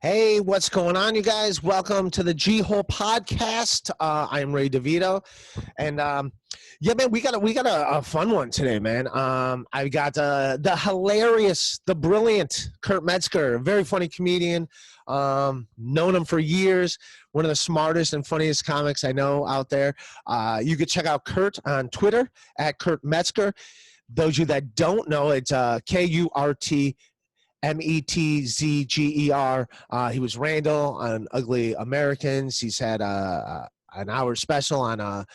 Hey, what's going on, you guys? Welcome to the G-Hole podcast. I am Ray DeVito, and yeah, man, we got a fun one today, man. I got the hilarious, the brilliant Kurt Metzger, a very funny comedian. Known him for years. One of the smartest and funniest comics I know out there. You could check out Kurt on Twitter at Kurt Metzger. Those of you that don't know, it's Kurt. Metzger. He was Randall on Ugly Americans. He's had an hour special on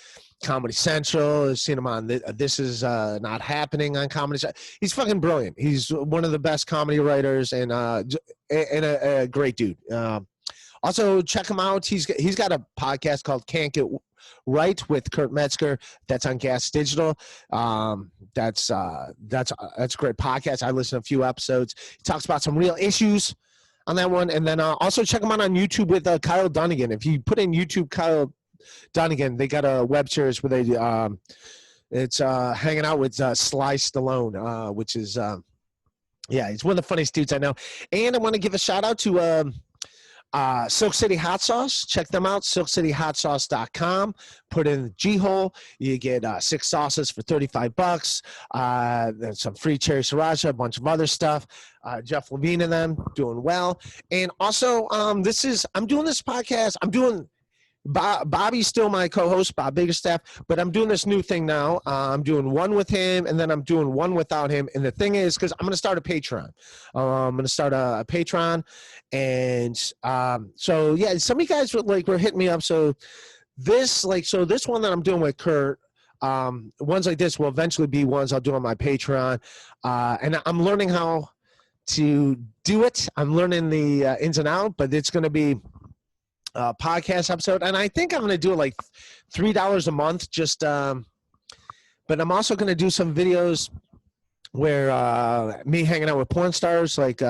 Comedy Central. I've seen him on This Is Not Happening on Comedy Central. He's fucking brilliant. He's one of the best comedy writers and a great dude. Also, check him out. He's got a podcast called Can't Get Right with Kurt Metzger. That's on Gas Digital. That's a great podcast. I listened to a few episodes. He talks about some real issues on that one. And then also check him out on YouTube with Kyle Dunnigan. If you put in YouTube Kyle Dunnigan, they got a web series where they it's hanging out with Sly Stallone, which is yeah, he's one of the funniest dudes I know. And I want to give a shout out to Silk City Hot Sauce. Check them out, silkcityhotsauce.com. Put in G-Hole. You get 6 sauces for $35. There's some free cherry sriracha, a bunch of other stuff. Jeff Levine and them doing well. And also, I'm doing this podcast. Bobby's still my co-host, Bob Biggerstaff, but I'm doing this new thing now. I'm doing one with him, and then I'm doing one without him. And the thing is, because I'm going to start a Patreon. I'm going to start a Patreon. And so, yeah, some of you guys were hitting me up. So this one that I'm doing with Kurt, ones like this will eventually be ones I'll do on my Patreon. And I'm learning how to do it. I'm learning the ins and outs, but it's going to be podcast episode, and I think I'm going to do it like $3 a month. Just, but I'm also going to do some videos where me hanging out with porn stars, like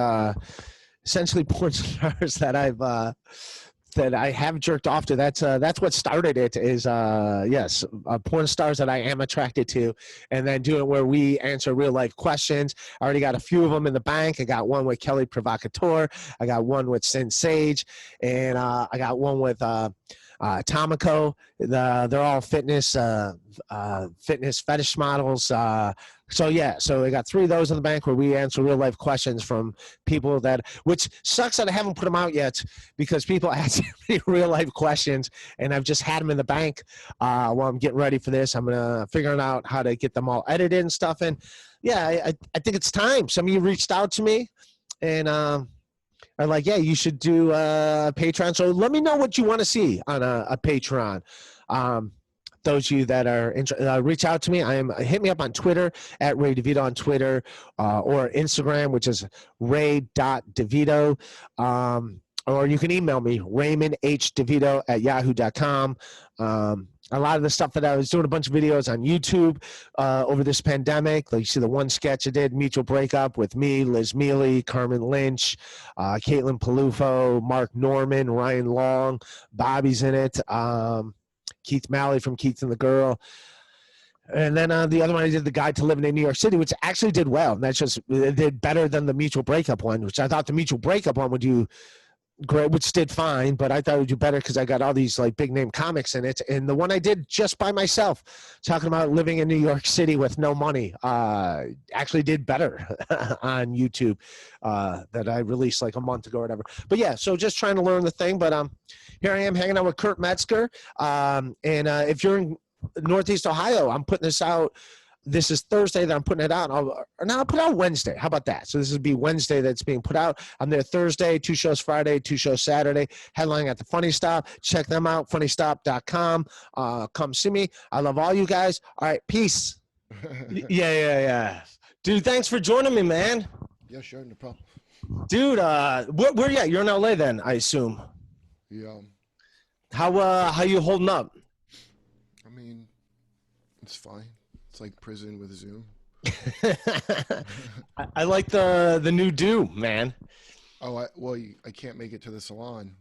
essentially porn stars that I have jerked off to. That's what started it. Is yes, porn stars that I am attracted to, and then doing where we answer real life questions. I already got a few of them in the bank. I got one with Kelly Provocateur. I got one with Sin Sage, and I got one with Tomiko. They're all fitness fetish models. So yeah, so I got 3 of those in the bank where we answer real life questions from people which sucks that I haven't put them out yet because people ask me real life questions, and I've just had them in the bank while I'm getting ready for this. I'm gonna figuring out how to get them all edited and stuff. And yeah, I think it's time. Some of you reached out to me and are like, yeah, you should do a Patreon. So let me know what you want to see on a Patreon. Those of you that are reach out to me. Hit me up on Twitter at Ray DeVito on Twitter, or Instagram, which is ray.devito. Or you can email me, raymondhdevito@yahoo.com. A lot of the stuff that I was doing a bunch of videos on YouTube over this pandemic. Like you see the one sketch I did, Mutual Breakup, with me, Liz Mealy, Carmen Lynch, Caitlin Palufo, Mark Norman, Ryan Long, Bobby's in it. Keith Malley from Keith and the Girl. And then the other one I did, The Guide to Living in New York City, which actually did well. And it did better than the Mutual Breakup one, which I thought the Mutual Breakup one would do great, which did fine, but I thought it would do better because I got all these like big name comics in it. And the one I did just by myself, talking about living in New York City with no money, actually did better on YouTube that I released like a month ago or whatever. But yeah, so just trying to learn the thing. But here I am hanging out with Kurt Metzger. And if you're in Northeast Ohio, I'm putting this out. This is Thursday that I'm putting it out. I'll put it out Wednesday. How about that? So this would be Wednesday that's being put out. I'm there Thursday, 2 shows Friday, 2 shows Saturday. Headlining at the Funny Stop. Check them out, funnystop.com. Come see me. I love all you guys. All right, peace. Yeah. Dude, thanks for joining me, man. Yeah, sure, no problem. Dude, where you at? You're in LA then, I assume. Yeah. How you holding up? I mean, it's fine. It's like prison with Zoom. I like the new do, man. Oh, I can't make it to the salon.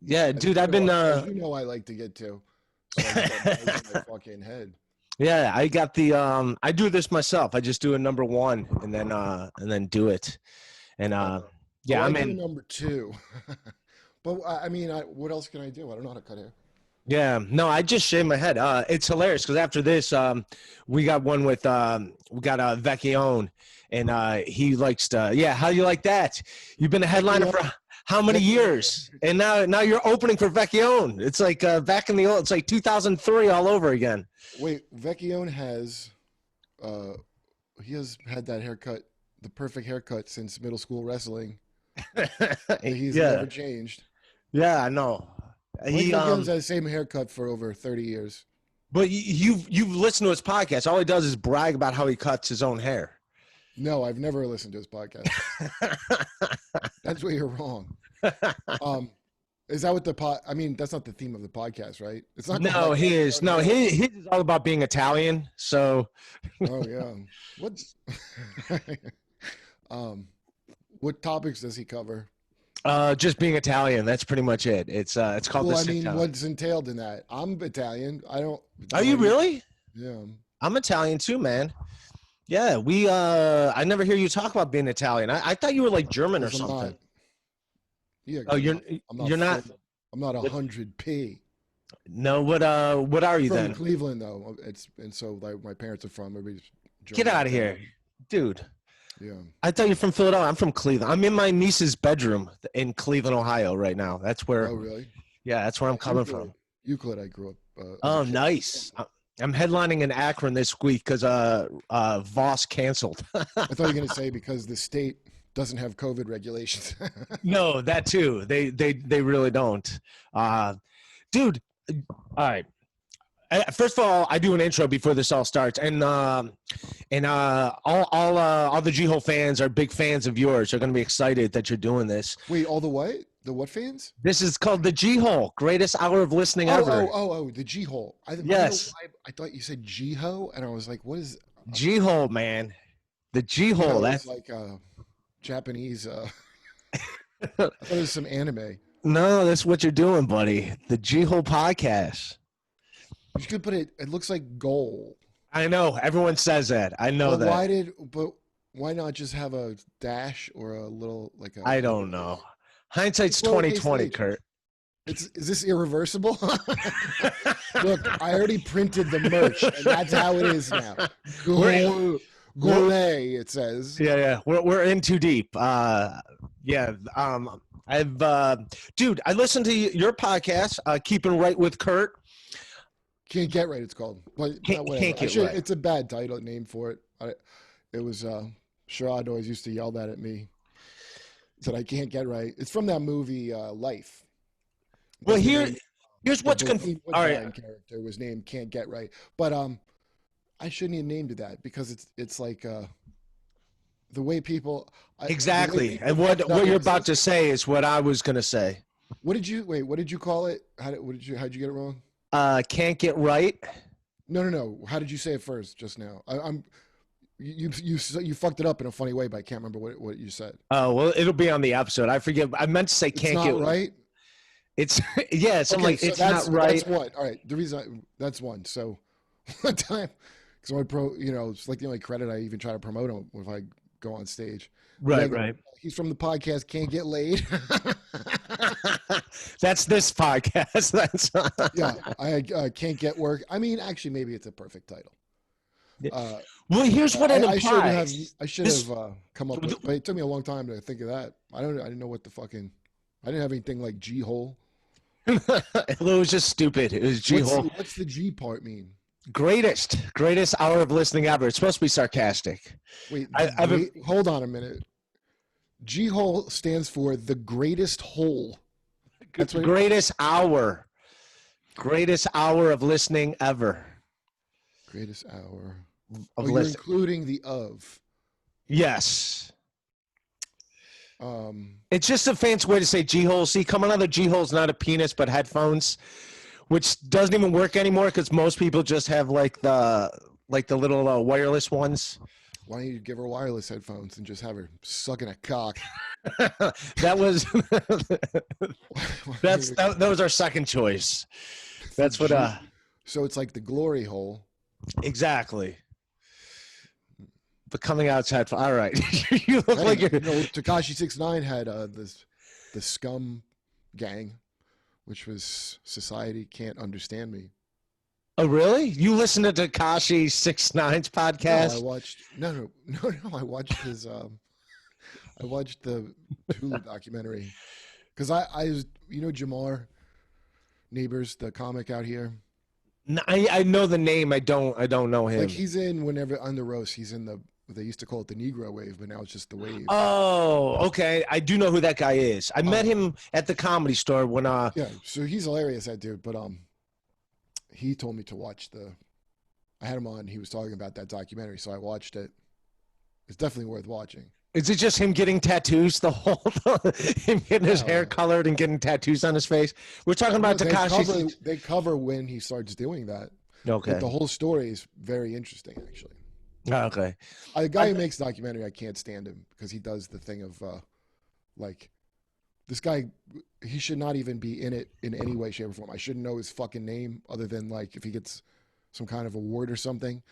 Yeah, dude, I've been. As you know, I like to get to. So I get my fucking head. Yeah, I got the. I do this myself. I just do a number 1 and then do it, and yeah, I'm in number 2. But I mean, what else can I do? I don't know how to cut hair. Yeah, no, I just shaved my head. It's hilarious because after this, we got one with we got Vecchione, and he likes to. Yeah, how you like that? You've been a headliner for how many years? And now you're opening for Vecchione. It's like back in the old. It's like 2003 all over again. Wait, Vecchione has, he has had that haircut, the perfect haircut since middle school wrestling. He's never changed. Yeah, I know. Mike Vecchione's had the same haircut for over 30 years. But you've listened to his podcast. All he does is brag about how he cuts his own hair. No, I've never listened to his podcast. That's where you're wrong. Is that what I mean, that's not the theme of the podcast, right? It's not. No, he is. No, he is all about being Italian. So. Oh yeah. What topics does he cover? Just being Italian. That's pretty much it. It's called. Well, I mean, what's entailed in that? I'm Italian. I don't. Are you really? Yeah. I'm Italian too, man. Yeah, I never hear you talk about being Italian. I thought you were like German or something. Not, yeah. Oh, you're not. I'm not 100p. No, what are you from then? Cleveland though. So like my parents are from. Get out of here, dude. Yeah. I thought you're from Philadelphia. I'm from Cleveland. I'm in my niece's bedroom in Cleveland, Ohio, right now. That's where. Oh, really? Yeah, that's where I'm coming from. Euclid, I grew up. Oh, nice. I'm headlining in Akron this week because Voss canceled. I thought you were going to say because the state doesn't have COVID regulations. No, that too. They really don't. Dude, all right. First of all, I do an intro before this all starts, and all the G-Hole fans are big fans of yours. They're going to be excited that you're doing this. Wait, all the what? The what fans? This is called the G-Hole, greatest hour of listening ever. Oh, the G-Hole. Yes. I thought you said G-Ho, and I was like, what is G-Hole, man? The G-Hole. That's like Japanese. I thought it was some anime. No, that's what you're doing, buddy. The G-Hole podcast. You could put it. It looks like goal. I know. Everyone says that. I know that. But why not just have a dash or a little like a? I don't know. Hindsight's 2020, Kurt. Is this irreversible? Look, I already printed the merch, and that's how it is now. Gole, it says. Yeah. We're in too deep. Dude, I listened to your podcast, Keeping Right with Kurt. Can't Get Right, it's called. But can't get right. It's a bad title name for it. It was Sherrod always used to yell that at me. Said I can't get right. It's from that movie Life. Well, here's what's confusing. All right, character was named Can't Get Right, but I shouldn't have named it that because it's like the way people exactly. And what you're about to say is what I was gonna say. What did you call it? How'd you get it wrong? Can't get right. No. How did you say it first just now? You fucked it up in a funny way, but I can't remember what you said. Oh well, it'll be on the episode. I forget. I meant to say can't get right. It's yeah. So okay, like so it's not right. That's one. All right. The reason that's one. So one time, because it's like the only credit I even try to promote him if I go on stage. Right. He's from the podcast Can't Get Laid. That's this podcast. That's I Can't Get Work. I mean, actually, maybe it's a perfect title. Well, here's what it implies. I should have come up with, but it took me a long time to think of that. I didn't know what the fucking. I didn't have anything like G-hole. It was just stupid. It was G-hole. What's the G part mean? Greatest hour of listening ever. It's supposed to be sarcastic. Wait, hold on a minute. G-hole stands for the greatest hole. That's greatest hour. Greatest hour of listening ever. Greatest hour of you're including the of. Yes. It's just a fancy way to say G-hole. See, coming out of the G-hole's not a penis, but headphones, which doesn't even work anymore because most people just have like the little wireless ones. Why don't you give her wireless headphones and just have her sucking a cock? That was our second choice. That's what. So it's like the glory hole. Exactly. But coming outside. All right. You look like you're. Tekashi 6ix9ine had the scum gang, which was Society Can't Understand Me. Oh, really? You listen to Tekashi 6ix9ine's No, I podcast? watched no. I watched his I watched the Hulu documentary because I was, Jamar Neighbors, the comic out here. I know the name. I don't know Like him. he's in whenever on the roast. He's in they used to call it the Negro Wave, but now it's just the Wave. Oh, okay. I do know who that guy is. I met him at the Comedy Store when Yeah, so he's hilarious, that dude. But he told me to watch I had him on. He was talking about that documentary, so I watched it. It's definitely worth watching. Is it just him getting tattoos the whole him getting his hair colored and getting tattoos on his face? We're talking about Tekashi. They cover when he starts doing that. Okay. But the whole story is very interesting, actually. Okay. The guy who makes the documentary, I can't stand him because he does the thing of like this guy. He should not even be in it in any way, shape, or form. I shouldn't know his fucking name other than like if he gets some kind of award or something.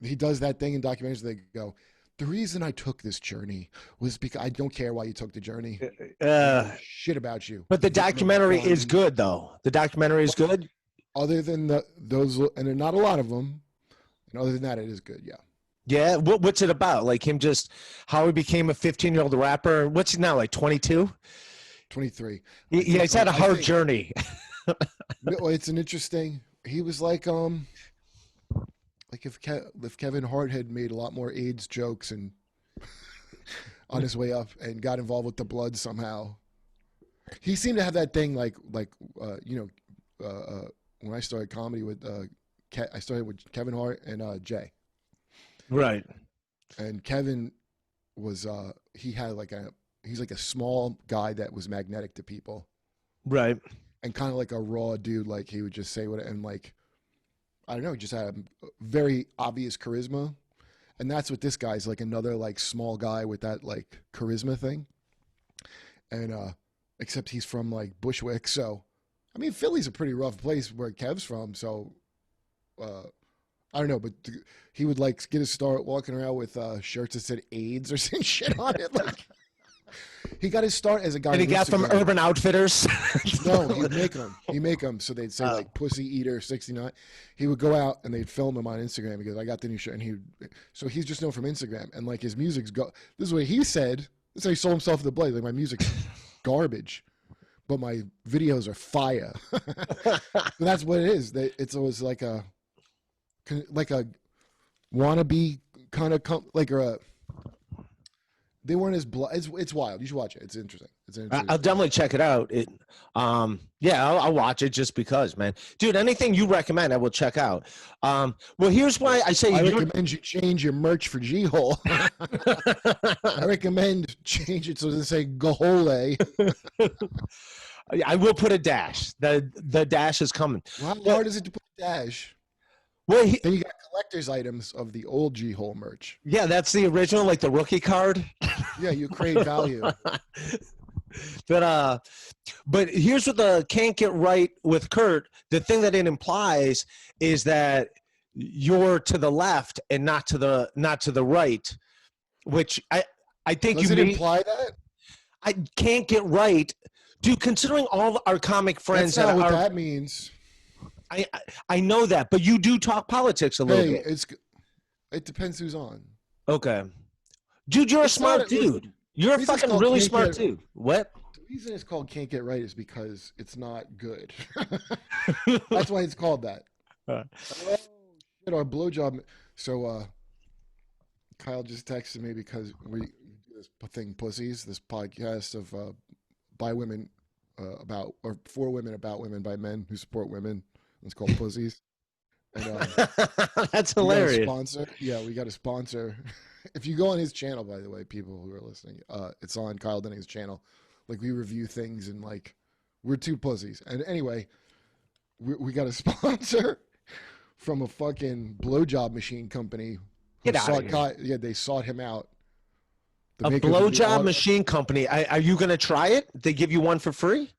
He does that thing in documentaries. They go, the reason I took this journey was because I don't care why you took the journey. Shit about you. But the documentary is good, though. The documentary is good. Other than those, and there are not a lot of them. And other than that, it is good. Yeah. Yeah. What's it about? Like him just how he became a 15-year-old rapper. What's he now? Like 22? 23. Yeah, he's had a hard journey. It's an interesting. He was like if Kevin Hart had made a lot more AIDS jokes and on his way up and got involved with the blood somehow. He seemed to have that thing when I started comedy with I started with Kevin Hart and Jay. Right. And Kevin was he's like a small guy that was magnetic to people. Right. And kind of like a raw dude, like he would just say what, and like I don't know, he just had a very obvious charisma. And that's what this guy's like, another like small guy with that like charisma thing. And except he's from like Bushwick, so I mean Philly's a pretty rough place where Kev's from, so I don't know, but he would like get his start walking around with shirts that said AIDS or some shit on it. Like he got his start as a guy. And he got from Urban Outfitters. No, he'd make them. He'd make them. So they'd say like Pussy Eater 69. He would go out and they'd film him on Instagram. He goes, I got the new shirt. And so he's just known from Instagram. And like his music's this is what he said. This is how he sold himself to the Blaze. Like my music's garbage, but my videos are fire. So that's what it is. It's always like a wannabe kind of they weren't as it's wild. You should watch it. It's interesting. I'll definitely check it out. I'll watch it just because, man. Dude, anything you recommend, I will check out. Well, here's why I say I recommend you change your merch for G-Hole. I recommend change it so they say Gahole. I will put a dash. The dash is coming. Well, how hard is it to put a dash? Well, then you got collector's items of the old G-Hole merch. Yeah, that's the original, like the rookie card. Yeah, you create value. But here's what the can't get right with Kurt. The thing that it implies is that you're to the left and not to the right, which I think Does it imply that? I can't get right, dude. Considering all our comic friends, that's not what that means. I know that, but you do talk politics a little bit. It depends who's on. Okay. Dude, you're a smart dude. You're a fucking really smart dude. What? The reason it's called Can't Get Right is because it's not good. That's why it's called that. Oh, shit, our blowjob. So Kyle just texted me because we do this thing, Pussies, this podcast of by women for women about women by men who support women. It's called Pussies. And, that's hilarious. We got a sponsor. If you go on his channel, by the way, people who are listening, it's on Kyle Denning's channel. Like we review things and like we're two pussies. And anyway, we got a sponsor from a fucking blowjob machine company. Get out of here. Yeah, they sought him out. A blowjob machine company. Are you going to try it? They give you one for free?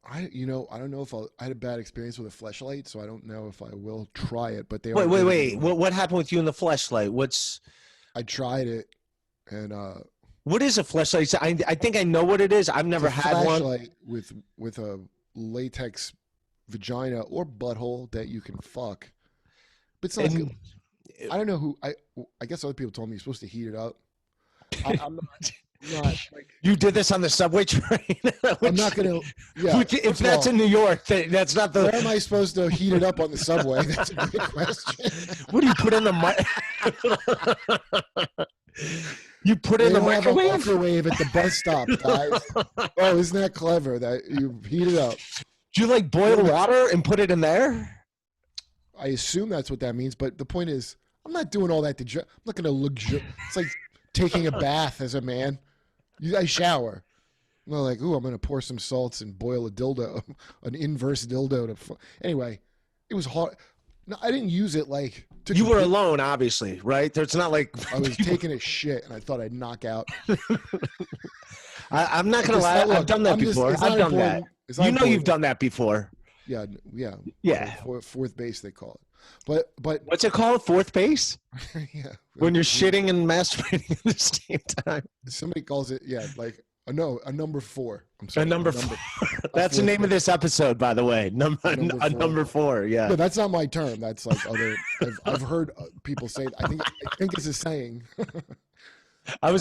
I don't know if I had a bad experience with a fleshlight, so I don't know if I will try it. But wait. What happened with you in the fleshlight? I tried it, and What is a fleshlight? I think I know what it is. I've never It's a had one. flashlight with a latex vagina or butthole that you can fuck. But it's not good. And I don't know who. I guess other people told me you're supposed to heat it up. I'm not like. you did this on the subway train. I'm not gonna. Yeah. If that's in New York, that's not the. Where am I supposed to heat it up on the subway? That's a good question. What do you put in the You put it in the They have a microwave? microwave at the bus stop, guys. Oh, isn't that clever that you heat it up? Do you like boil water and put it in there? I assume that's what that means, but the point is, I'm not doing all that I'm not going to look. It's like taking a bath as a man. I shower. I'm not like, ooh, I'm going to pour some salts and boil a dildo, an inverse dildo. Anyway, it was hard. No, I didn't use it like. You were alone, obviously, right? There's not like I was taking a shit and I thought I'd knock out. I'm not gonna lie. I've done that before. I've done that. You know, you've done that before. Yeah. Yeah. Fourth base, they call it. But what's it called? Fourth base? Yeah. When you're shitting and masturbating at the same time. Somebody calls it, like a number 4. I'm sorry. A number 4. That's the name of this episode, by the way. Number 4. Yeah. No, that's not my term. That's like other. I've heard people say. I think it's a saying. I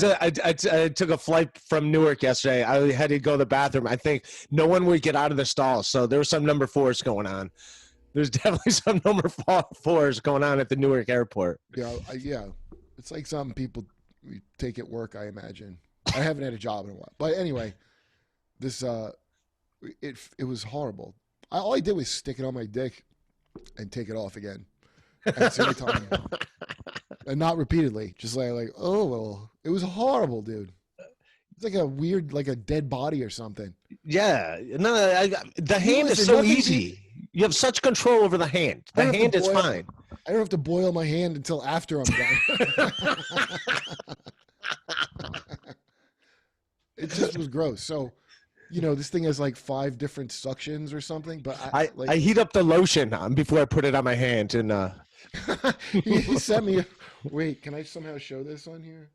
took a flight from Newark yesterday. I had to go to the bathroom. I think no one would get out of the stall, so there were some number 4s going on. There's definitely some number 4s going on at the Newark airport. Yeah. It's like something people take at work, I imagine. I haven't had a job in a while, but anyway, this it was horrible. All I did was stick it on my dick and take it off again at the same time, and not repeatedly. Just like oh well, it was horrible, dude. It's like a weird, like a dead body or something. Yeah, no, the hand is so easy. You have such control over the hand. The hand is fine. I don't have to boil my hand until after I'm done. It just was gross. So, this thing has like 5 different suctions or something. But I heat up the lotion before I put it on my hand, and he sent me. Wait, can I somehow show this on here?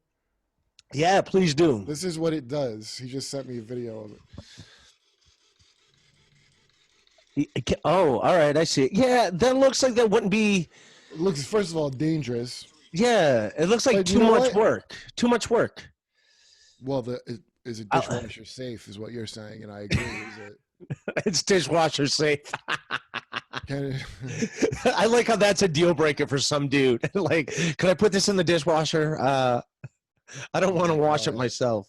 Yeah, please do. This is what it does. He just sent me a video of it. Oh, all right, I see it. Yeah, that looks like that wouldn't be. It looks, first of all, dangerous. Yeah, it looks like too much work. Too much work. Well, is a dishwasher safe, is what you're saying, and I agree. Is it? It's dishwasher safe. I like how that's a deal breaker for some dude. Like, can I put this in the dishwasher? I don't want to wash it myself.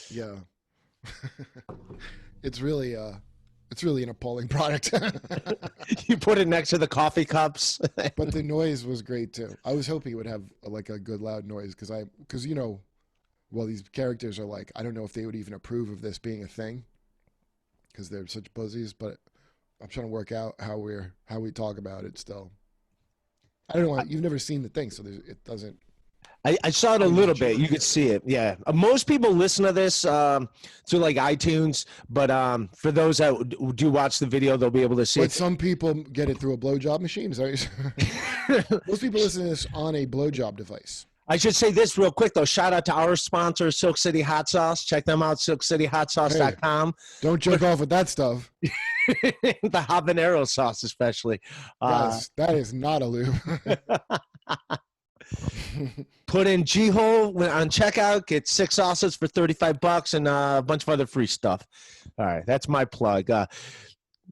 Yeah. It's really an appalling product. You put it next to the coffee cups. But the noise was great too. I was hoping it would have like a good loud noise because well, these characters are like, I don't know if they would even approve of this being a thing because they're such pussies, but I'm trying to work out how we talk about it still. I don't know. You've never seen the thing, so it doesn't. I saw it a little bit. You could see it. Yeah. Most people listen to this through like iTunes, but for those that do watch the video, they'll be able to see it. But some people get it through a blowjob machine. Most people listen to this on a blowjob device. I should say this real quick, though. Shout out to our sponsor, Silk City Hot Sauce. Check them out, silkcityhotsauce.com. Hey, don't jerk off with that stuff. The habanero sauce especially. Yes, that is not a lube. Put in G-Hole on checkout, get 6 sauces for $35 and a bunch of other free stuff. All right, that's my plug.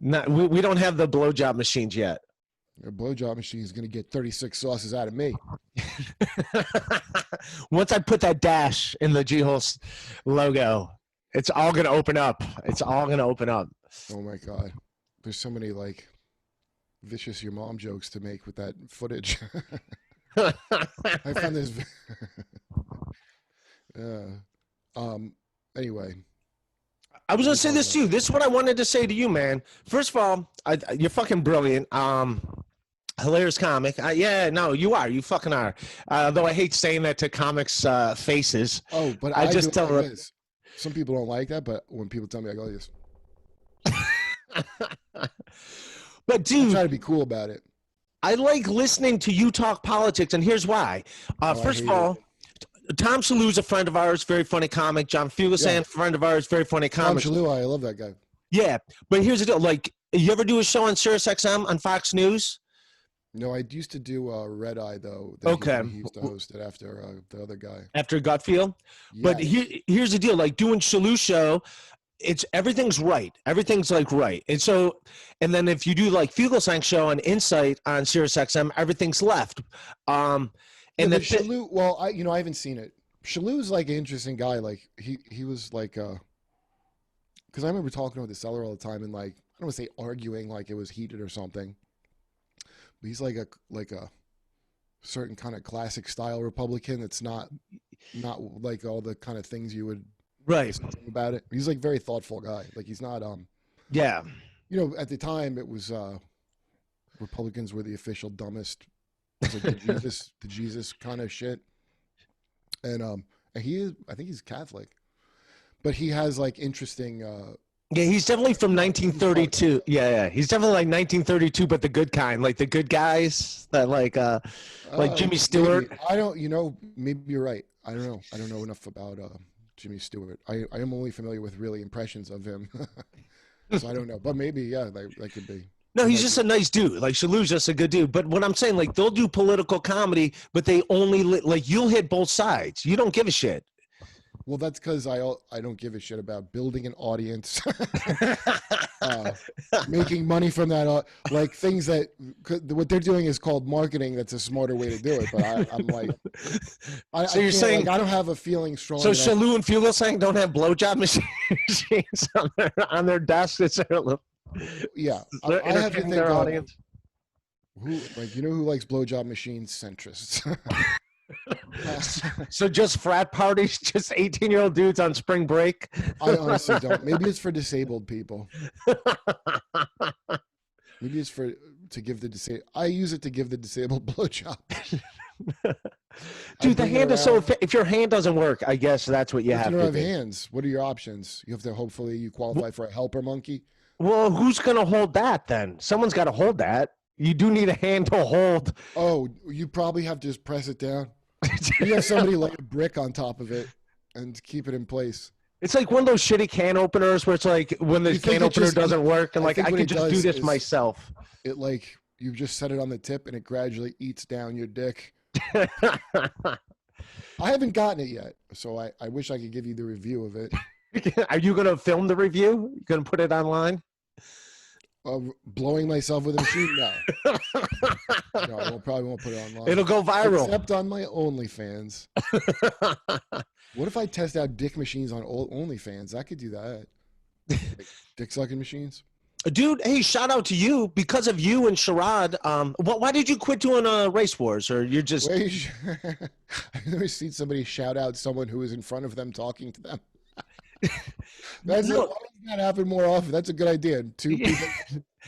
We don't have the blowjob machines yet. Your blowjob machine is going to get 36 sauces out of me. Once I put that dash in the G-Hole logo, it's all going to open up. It's all going to open up. Oh, my God. There's so many, like, vicious your mom jokes to make with that footage. I found this. Anyway. I was going to say this to you. This is what I wanted to say to you, man. First of all, you're fucking brilliant. Hilarious comic. No, you are. You fucking are. Though I hate saying that to comics' faces. Oh, but I just tell them. Some people don't like that, but when people tell me, I go, yes. But dude, I try to be cool about it. I like listening to you talk politics, and here's why. First of all, Tom Shalhoub's a friend of ours, very funny comic. John Fugelsang, Yeah. friend of ours, very funny Tom comic. Shalhoub, I love that guy. Yeah, but here's the deal. Like, you ever do a show on Sirius XM on Fox News? No, I used to do Red Eye though. Okay. He used to host it after the other guy. After Gutfield? But here's the deal. Like, doing Shalhoub show, everything's right. Everything's like right. And so, and then if you do like Fugelsang show on Insight on Sirius XM, everything's left. And but Shalhoub, well, I haven't seen it. Shalhoub's like an interesting guy. Like he was like because I remember talking with the seller all the time and like I don't want to say arguing like it was heated or something. But he's like a certain kind of classic style Republican that's not like all the kind of things you would right about it. He's like a very thoughtful guy. Like he's not yeah. At the time it was Republicans were the official dumbest. It was like the Jesus kind of shit. And I think he's Catholic. But he has like interesting yeah, he's definitely from 1932. Yeah, he's definitely like 1932, but the good kind, like the good guys that like Jimmy Stewart. Maybe. I don't, maybe you're right. I don't know. I don't know enough about Jimmy Stewart. I am only familiar with really impressions of him, so I don't know. But maybe that could be. No, he's just a nice dude. Like Shalhoub's just a good dude. But what I'm saying, like they'll do political comedy, but they only like you'll hit both sides. You don't give a shit. Well, that's because I don't give a shit about building an audience, making money from that. Like things that what they're doing is called marketing. That's a smarter way to do it. But I'm like, so you're saying I don't have a feeling strong. So Shalhoub and Fugelsang don't have blowjob machines on their desks. It's yeah. I have to think their audience. Who who likes blowjob machines? Centrists. So just frat parties, just 18-year-old dudes on spring break. I honestly don't. Maybe it's for disabled people. Maybe it's to give the disabled. I use it to give the disabled blowjob. Dude, the hand is so. If your hand doesn't work, I guess that's what you have to do. You don't have hands. What are your options? You have to hopefully you qualify for a helper monkey. Well, who's gonna hold that then? Someone's got to hold that. You do need a hand to hold. Oh, you probably have to just press it down. You have somebody lay a brick on top of it and keep it in place. It's like one of those shitty can openers where it's like when the can opener doesn't work and like I can just do this myself. It like you just set it on the tip and it gradually eats down your dick. I haven't gotten it yet, so I wish I could give you the review of it. Are you going to film the review? You going to put it online? Blowing myself with a machine? No. No, I probably won't put it online. It'll go viral. Except on my OnlyFans. What if I test out dick machines on OnlyFans? I could do that. Like dick sucking machines. Dude, hey, shout out to you. Because of you and Sherrod, why did you quit doing Race Wars? Or you're just... I've never seen somebody shout out someone who is in front of them talking to them. Why doesn't that happen more often? That's a good idea. Two people,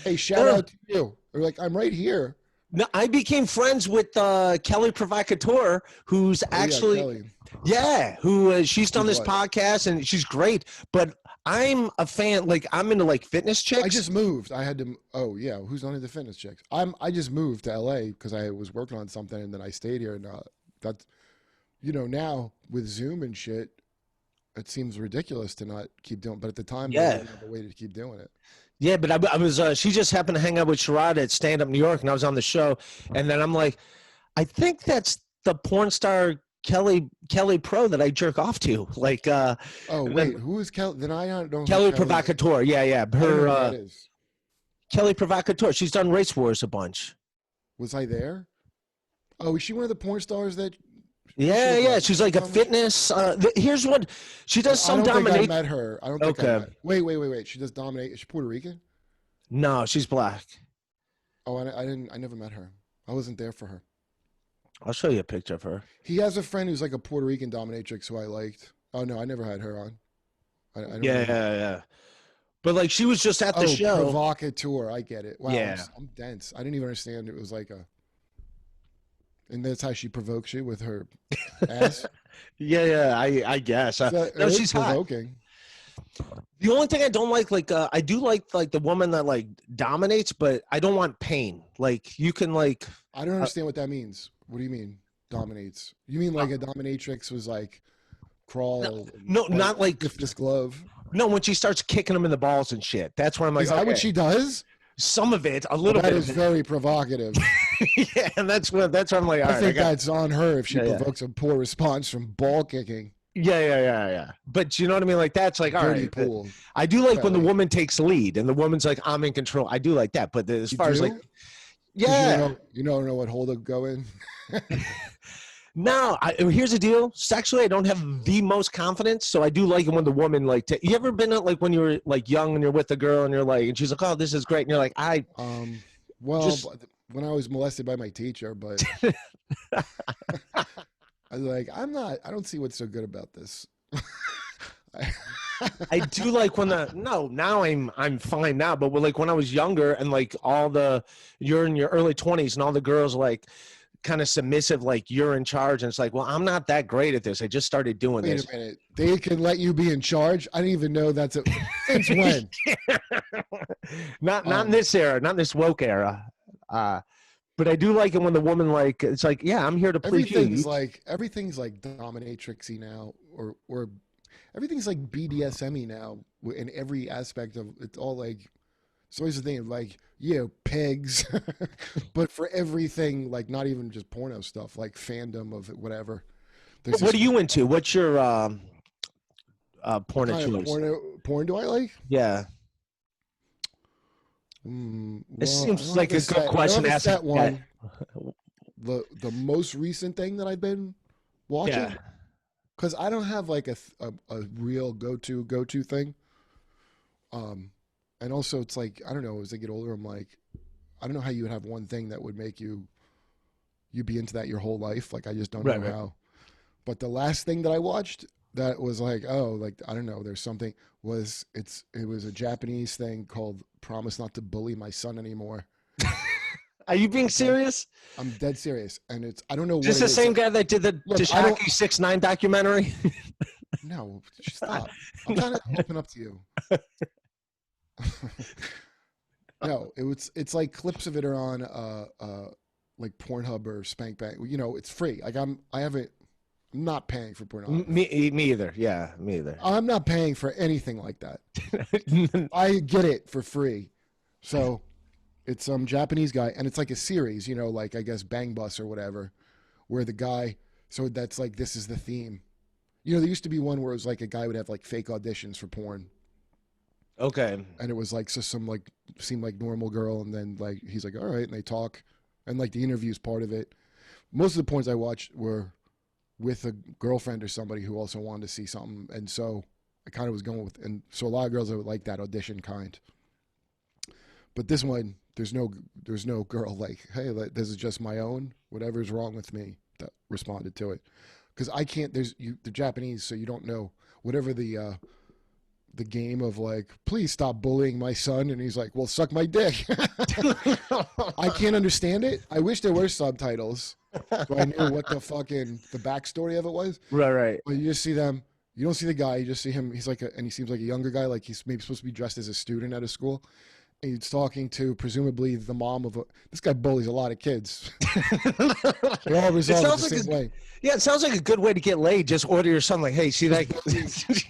hey, shout out to you. They're like, I'm right here. No, I became friends with Kelly Provocateur, who's actually, she's done this podcast and she's great. But I'm a fan. Like I'm into like fitness chicks. I just moved. I had to. Oh yeah, who's not into fitness chicks? I just moved to LA because I was working on something and then I stayed here. And that's now with Zoom and shit. It seems ridiculous to not keep doing, but at the time, I didn't have a way to keep doing it. Yeah, but I was. She just happened to hang out with Sherrod at Stand Up New York, and I was on the show, and then I'm like, I think that's the porn star Kelly Pro that I jerk off to. Like, who is Kelly? Then I don't know. Kelly Provocateur. Yeah. Her that is. Kelly Provocateur. She's done Race Wars a bunch. Was I there? Oh, is she one of the porn stars that? Yeah. She's like a fitness. Here's what she does. Some dominate. I met her. I don't think I met her. Wait. She does dominate. Is she Puerto Rican? No, she's black. Oh, I never met her. I wasn't there for her. I'll show you a picture of her. He has a friend who's like a Puerto Rican dominatrix who I liked. Oh no, I never had her on. I don't yeah. But like she was just at the show. Provocateur. I get it. Wow. Yeah. I'm dense. I didn't even understand it was like a. And that's how she provokes you with her ass. I guess. No, she's provoking. Hot. The only thing I don't like I do like the woman that like dominates, but I don't want pain. Like you can like. I don't understand what that means. What do you mean? dominates? You mean like a dominatrix was like crawl, No, like not like lift this glove? no. When she starts kicking them in the balls and shit, that's when I'm like, Is that what she does? some of it, a Well, little that bit is of very provocative. it. Yeah, and that's when I'm like, all I right, think that's on her if she Yeah, yeah. provokes a poor response from ball kicking. yeah. But you know what I mean? Like that's like, all Dirty right. pool. I do like when the Belly. woman takes lead and the woman's like, I'm in control. I do like that. But as You far as like, do? Because yeah, you don't know what hole to go in. no. Here's the deal. Sexually, I don't have the most confidence, so I do like it when the woman like. You ever been at, like when you were like young and you're with a girl and you're like, and she's like, oh, this is great, and you're like, I Well, just when I was molested by my teacher, but I was like, I don't see what's so good about this. I do like when now I'm fine now, but like when I was younger and like you're in your early 20s and all the girls like kind of submissive, like you're in charge, and it's like, well, I'm not that great at this. I just started doing Wait this. a minute. They can let you be in charge? I didn't even know that's a since when? Not in this era, not in this woke era. But I do like it when the woman like it's like, yeah, I'm here to please you. Everything's like dominatrixy now, or everything's like BDSM-y now in every aspect of it's all like. It's always the thing of like, pegs, but for everything, like not even just porno stuff, like fandom of whatever. What are you into? What's your porn kind of porn do I like? Yeah. Well, it seems like a good question to ask. That one. The most recent thing that I've been watching, because I don't have like a real go to thing. And also it's like, I don't know, as I get older, I'm like, I don't know how you would have one thing that would make you be into that your whole life. Like, I just don't know how. But the last thing that I watched that was like, oh, like, I don't know, there's something it was a Japanese thing called Promise Not to Bully My Son Anymore. Are you being serious? I'm dead serious. And I don't know what Just the same guy that did the Tashaki 6ix9ine documentary? No, stop. I'm trying to open up to you. No, it's like clips of it are on like Pornhub or Spank Bang. It's free. Like I'm not paying for Pornhub. Me either. Yeah, me either. I'm not paying for anything like that. I get it for free. So it's some Japanese guy, and it's like a series, like I guess Bang Bus or whatever, where the guy. So that's like this is the theme. There used to be one where it was like a guy would have like fake auditions for porn. Okay. And it was like some like seemed like normal girl, and then like he's like, all right, and they talk, and like the interview's part of it. Most of the points I watched were with a girlfriend or somebody who also wanted to see something, and so I kind of was going with, and so a lot of girls that would like that audition kind. But this one, there's no girl like, hey, this is just my own, whatever's wrong with me that responded to it, because I can't. The Japanese, so you don't know whatever the game of like, please stop bullying my son, and he's like, well, suck my dick. I can't understand it. I wish there were subtitles so I knew what the backstory of it was. Right. But you just see them. You don't see the guy. You just see him. He's like and he seems like a younger guy, like he's maybe supposed to be dressed as a student at a school. And he's talking to presumably the mom of this guy bullies a lot of kids. They all resolve the same way. Yeah, it sounds like a good way to get laid. Just order your son like, hey, see that?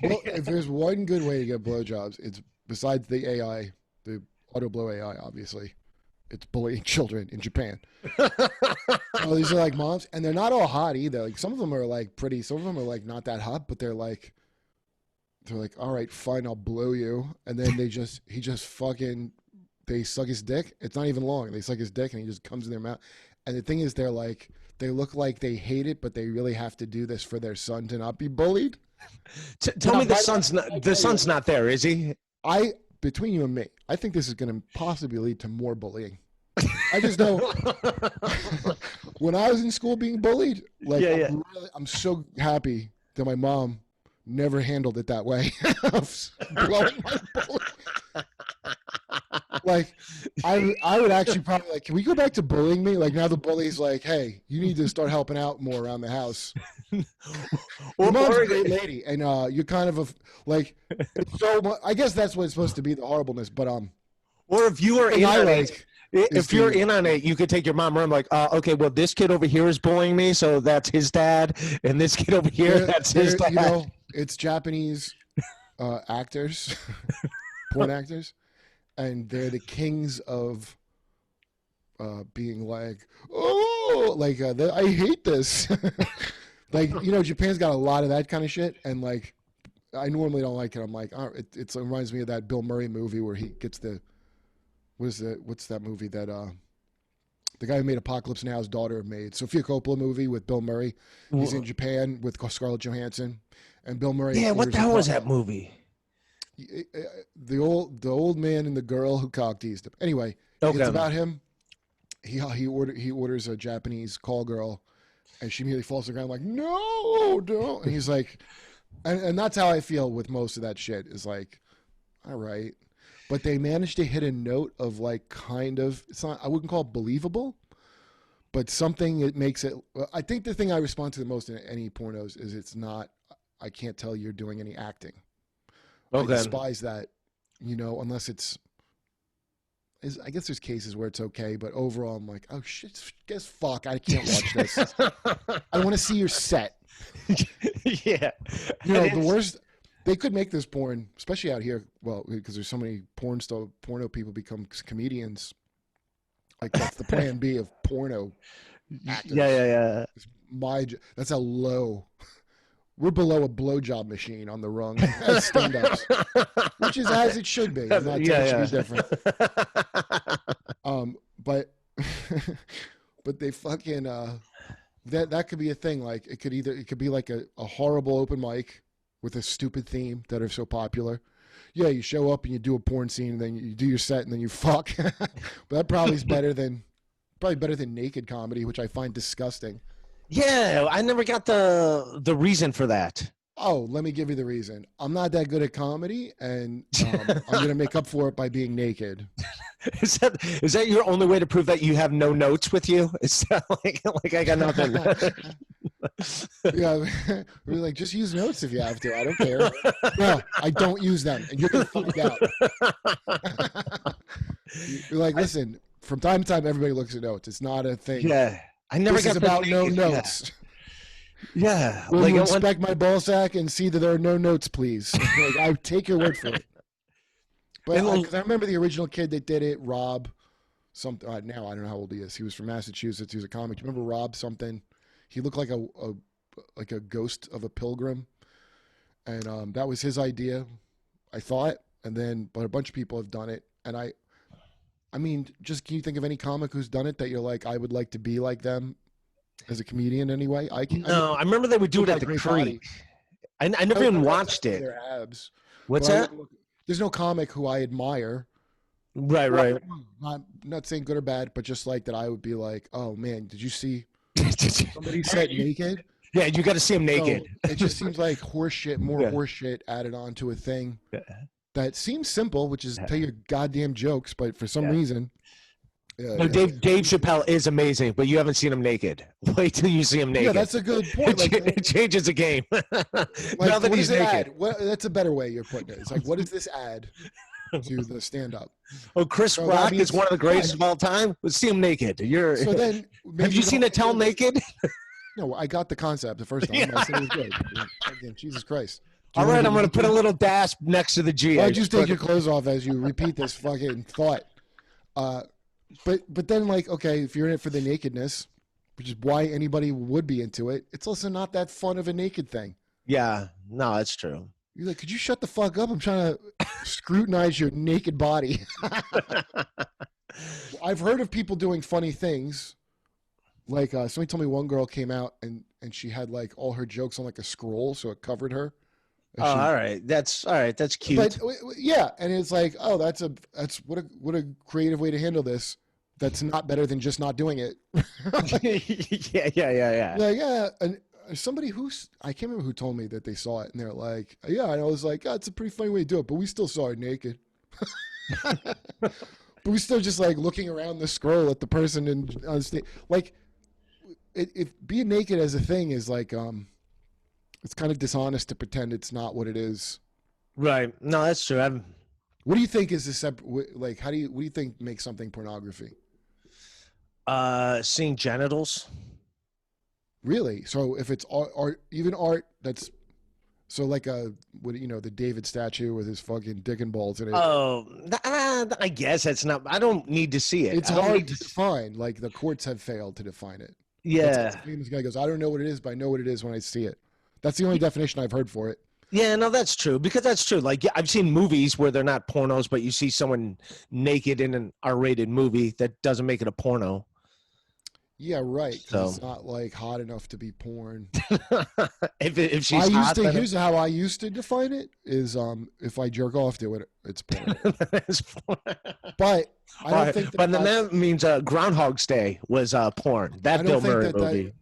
Well, if there's one good way to get blowjobs, it's besides the AI, the auto blow AI, obviously, it's bullying children in Japan. These are like moms, and they're not all hot either. Like some of them are like pretty, some of them are like not that hot, but they're like, all right, fine, I'll blow you, and then they suck his dick. It's not even long. They suck his dick, and he just comes in their mouth. And the thing is, they look like they hate it, but they really have to do this for their son to not be bullied. Tell me the son's not there, is he? Between you and me, I think this is going to possibly lead to more bullying. I just know when I was in school being bullied, like I'm so happy that my mom never handled it that way. Blowing my bully. Like, I would actually probably like, can we go back to bullying me? Like now the bully's like, hey, you need to start helping out more around the house. Your mom's a great lady, and you're kind of it's so much. I guess that's what it's supposed to be, the horribleness. But or if you were in is If you're the in on it, you could take your mom around like, okay, well, this kid over here is bullying me, so that's his dad, and this kid over here, that's his they're dad. it's Japanese actors, porn actors, and they're the kings of being like, oh, like I hate this. Like, Japan's got a lot of that kind of shit, and like I normally don't like it. I'm like, oh, it reminds me of that Bill Murray movie where he gets what's that movie that the guy who made Apocalypse Now's daughter made, Sofia Coppola movie with Bill Murray. He's in Japan with Scarlett Johansson, and Bill Murray. Yeah, what the hell was that movie? The old man and the girl who cock teased him. Anyway, Okay. it's about him. He orders a Japanese call girl, and she immediately falls to the ground like, no, don't. And he's like, and that's how I feel with most of that shit. Is like, all right, but they managed to hit a note of like kind of, it's not, I wouldn't call it believable, but something that makes it. I think the thing I respond to the most in any pornos is it's not. I can't tell you're doing any acting. Okay. I despise that, unless it's. I guess there's cases where it's okay, but overall, I'm like, oh shit, guess fuck, I can't watch this. I want to see your set. Yeah. The worst. They could make this porn, especially out here. Well, because there's so many porno people become comedians. Like that's the plan B of porno actors. Yeah. That's how low. We're below a blowjob machine on the rung as stand-ups, which is as it should be. I'm not saying it should be different. But but they fucking that could be a thing. Like it could be like a horrible open mic with a stupid theme that are so popular. Yeah, you show up and you do a porn scene, and then you do your set, and then you fuck. But that probably is better than naked comedy, which I find disgusting. Yeah, I never got the reason for that. Oh, let me give you the reason. I'm not that good at comedy, and I'm going to make up for it by being naked. Is that your only way to prove that you have no notes with you? Is that like I got nothing? Yeah, we're like, just use notes if you have to. I don't care. No, I don't use them, and you're going to find out. You're like, listen, from time to time, everybody looks at notes. It's not a thing. Yeah. I never this got is about no notes. Yeah. Will you inspect my ball sack and see that there are no notes, please? Like, I take your word for it. But because I remember the original kid that did it, Rob, something. Now I don't know how old he is. He was from Massachusetts. He was a comic. Do you remember Rob something? He looked like a ghost of a pilgrim, and that was his idea, I thought. But a bunch of people have done it, and I mean, just can you think of any comic who's done it that you're like, I would like to be like them as a comedian anyway? I remember they would do it at the Creek. I never even watched it. Their abs. What's that? There's no comic who I admire. Right. Not saying good or bad, but just like that I would be like, oh man, did you see somebody set naked? Yeah, you got to see him naked. So it just seems like horseshit, horseshit added on to a thing. Yeah. That seems simple, which is tell your goddamn jokes, but for some reason. No, Dave Chappelle is amazing, but you haven't seen him naked. Wait till you see him naked. Yeah, that's a good point. It changes the game. Now that he's naked. That's a better way you're putting it. It's like, what does this add to the stand-up? Oh, Chris Rock is one of the greatest of all time. Let's see him naked. So then, have you seen Attell naked? No, I got the concept the first time. Yeah. I said it was good. Again, Jesus Christ. All right, I'm going to put a little dash next to the G. Why'd you take your clothes off as you repeat this fucking thought? But then, like, okay, if you're in it for the nakedness, which is why anybody would be into it, it's also not that fun of a naked thing. Yeah, no, that's true. You're like, could you shut the fuck up? I'm trying to scrutinize your naked body. I've heard of people doing funny things. Like, somebody told me one girl came out and she had, like, all her jokes on, like, a scroll, so it covered her. All right. That's cute. But yeah, and it's like, oh, that's what a creative way to handle this. That's not better than just not doing it. Yeah. Like, yeah, and somebody I can't remember who told me that they saw it, and they're like, yeah, and I was like, it's a pretty funny way to do it, but we still saw it naked. But we still just like looking around the scroll at the person and on stage. Like, if being naked as a thing is like, it's kind of dishonest to pretend it's not what it is. Right. No, that's true. What do you think is what do you think makes something pornography? Seeing genitals. Really? So if it's art, even art that's so like a what the David statue with his fucking dick and balls in it. Oh, I guess that's not. I don't need to see it. It's I don't hard need to. to define. Like the courts have failed to define it. That's like Yeah, the famous guy goes, I don't know what it is, but I know what it is when I see it. That's the only definition I've heard for it. yeah. No, that's true because that's true. Like, yeah, I've seen movies where they're not pornos, but you see someone naked in an R-rated movie that doesn't make it a porno. Yeah, right. Because So, it's not like hot enough to be porn. if I she's used hot, to then here's how I used to define it is if I jerk off to it, it's porn. it's porn. But I All don't right, think that but then that's that means Groundhog's Day was porn. I That don't Bill think Murray that movie.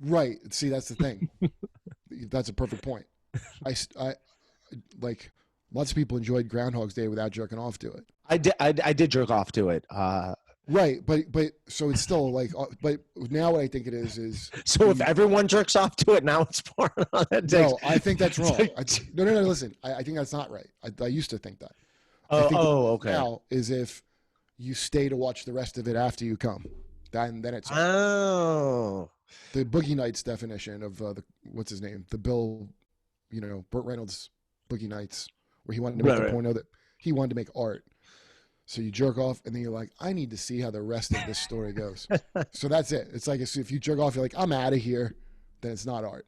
right. See, that's the thing. That's a perfect point. I like lots of people enjoyed Groundhog's Day without jerking off to it. I did jerk off to it. Right, but so it's still like, but now what I think it is So if everyone jerks off to it, now it's porn. That takes, no, I think that's wrong. No. Listen, I think that's not right. I used to think that. I think okay. now is if you stay to watch the rest of it after you come, then it's Oh, the Boogie Nights definition of the what's his name, the Bill, Burt Reynolds Boogie Nights, where he wanted to make right, a right. porno that he wanted to make art. So you jerk off, and then you're like, I need to see how the rest of this story goes. So that's it. It's like if you jerk off, you're like, I'm out of here. Then it's not art.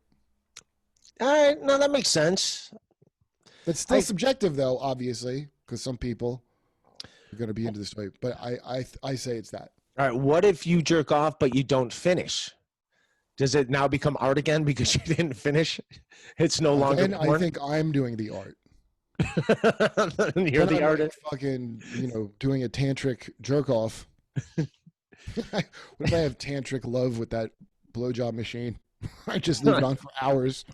All right. No, that makes sense. That's still I, subjective, though, obviously, because some people are going to be into this way. But I say it's that. all right. What if you jerk off but you don't finish? Does it now become art again because you didn't finish? It's no longer Then I porn. think I'm doing the art. You're Then the I'm like artist. fucking, doing a tantric jerk off. What if I have tantric love with that blowjob machine? I just leave it on for hours.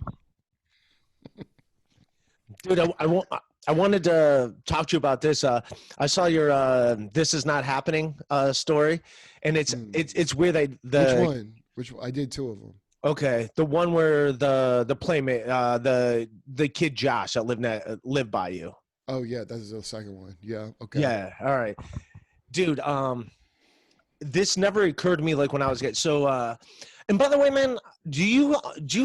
Dude, I wanted to talk to you about this. I saw your "This Is Not Happening" story, and it's weird that Which one? I did two of them. okay, the one where the playmate the kid Josh that lived by you. Oh yeah, that's the second one. Yeah. Okay. Yeah, all right, dude. This never occurred to me like when I was getting so. And by the way, man, do you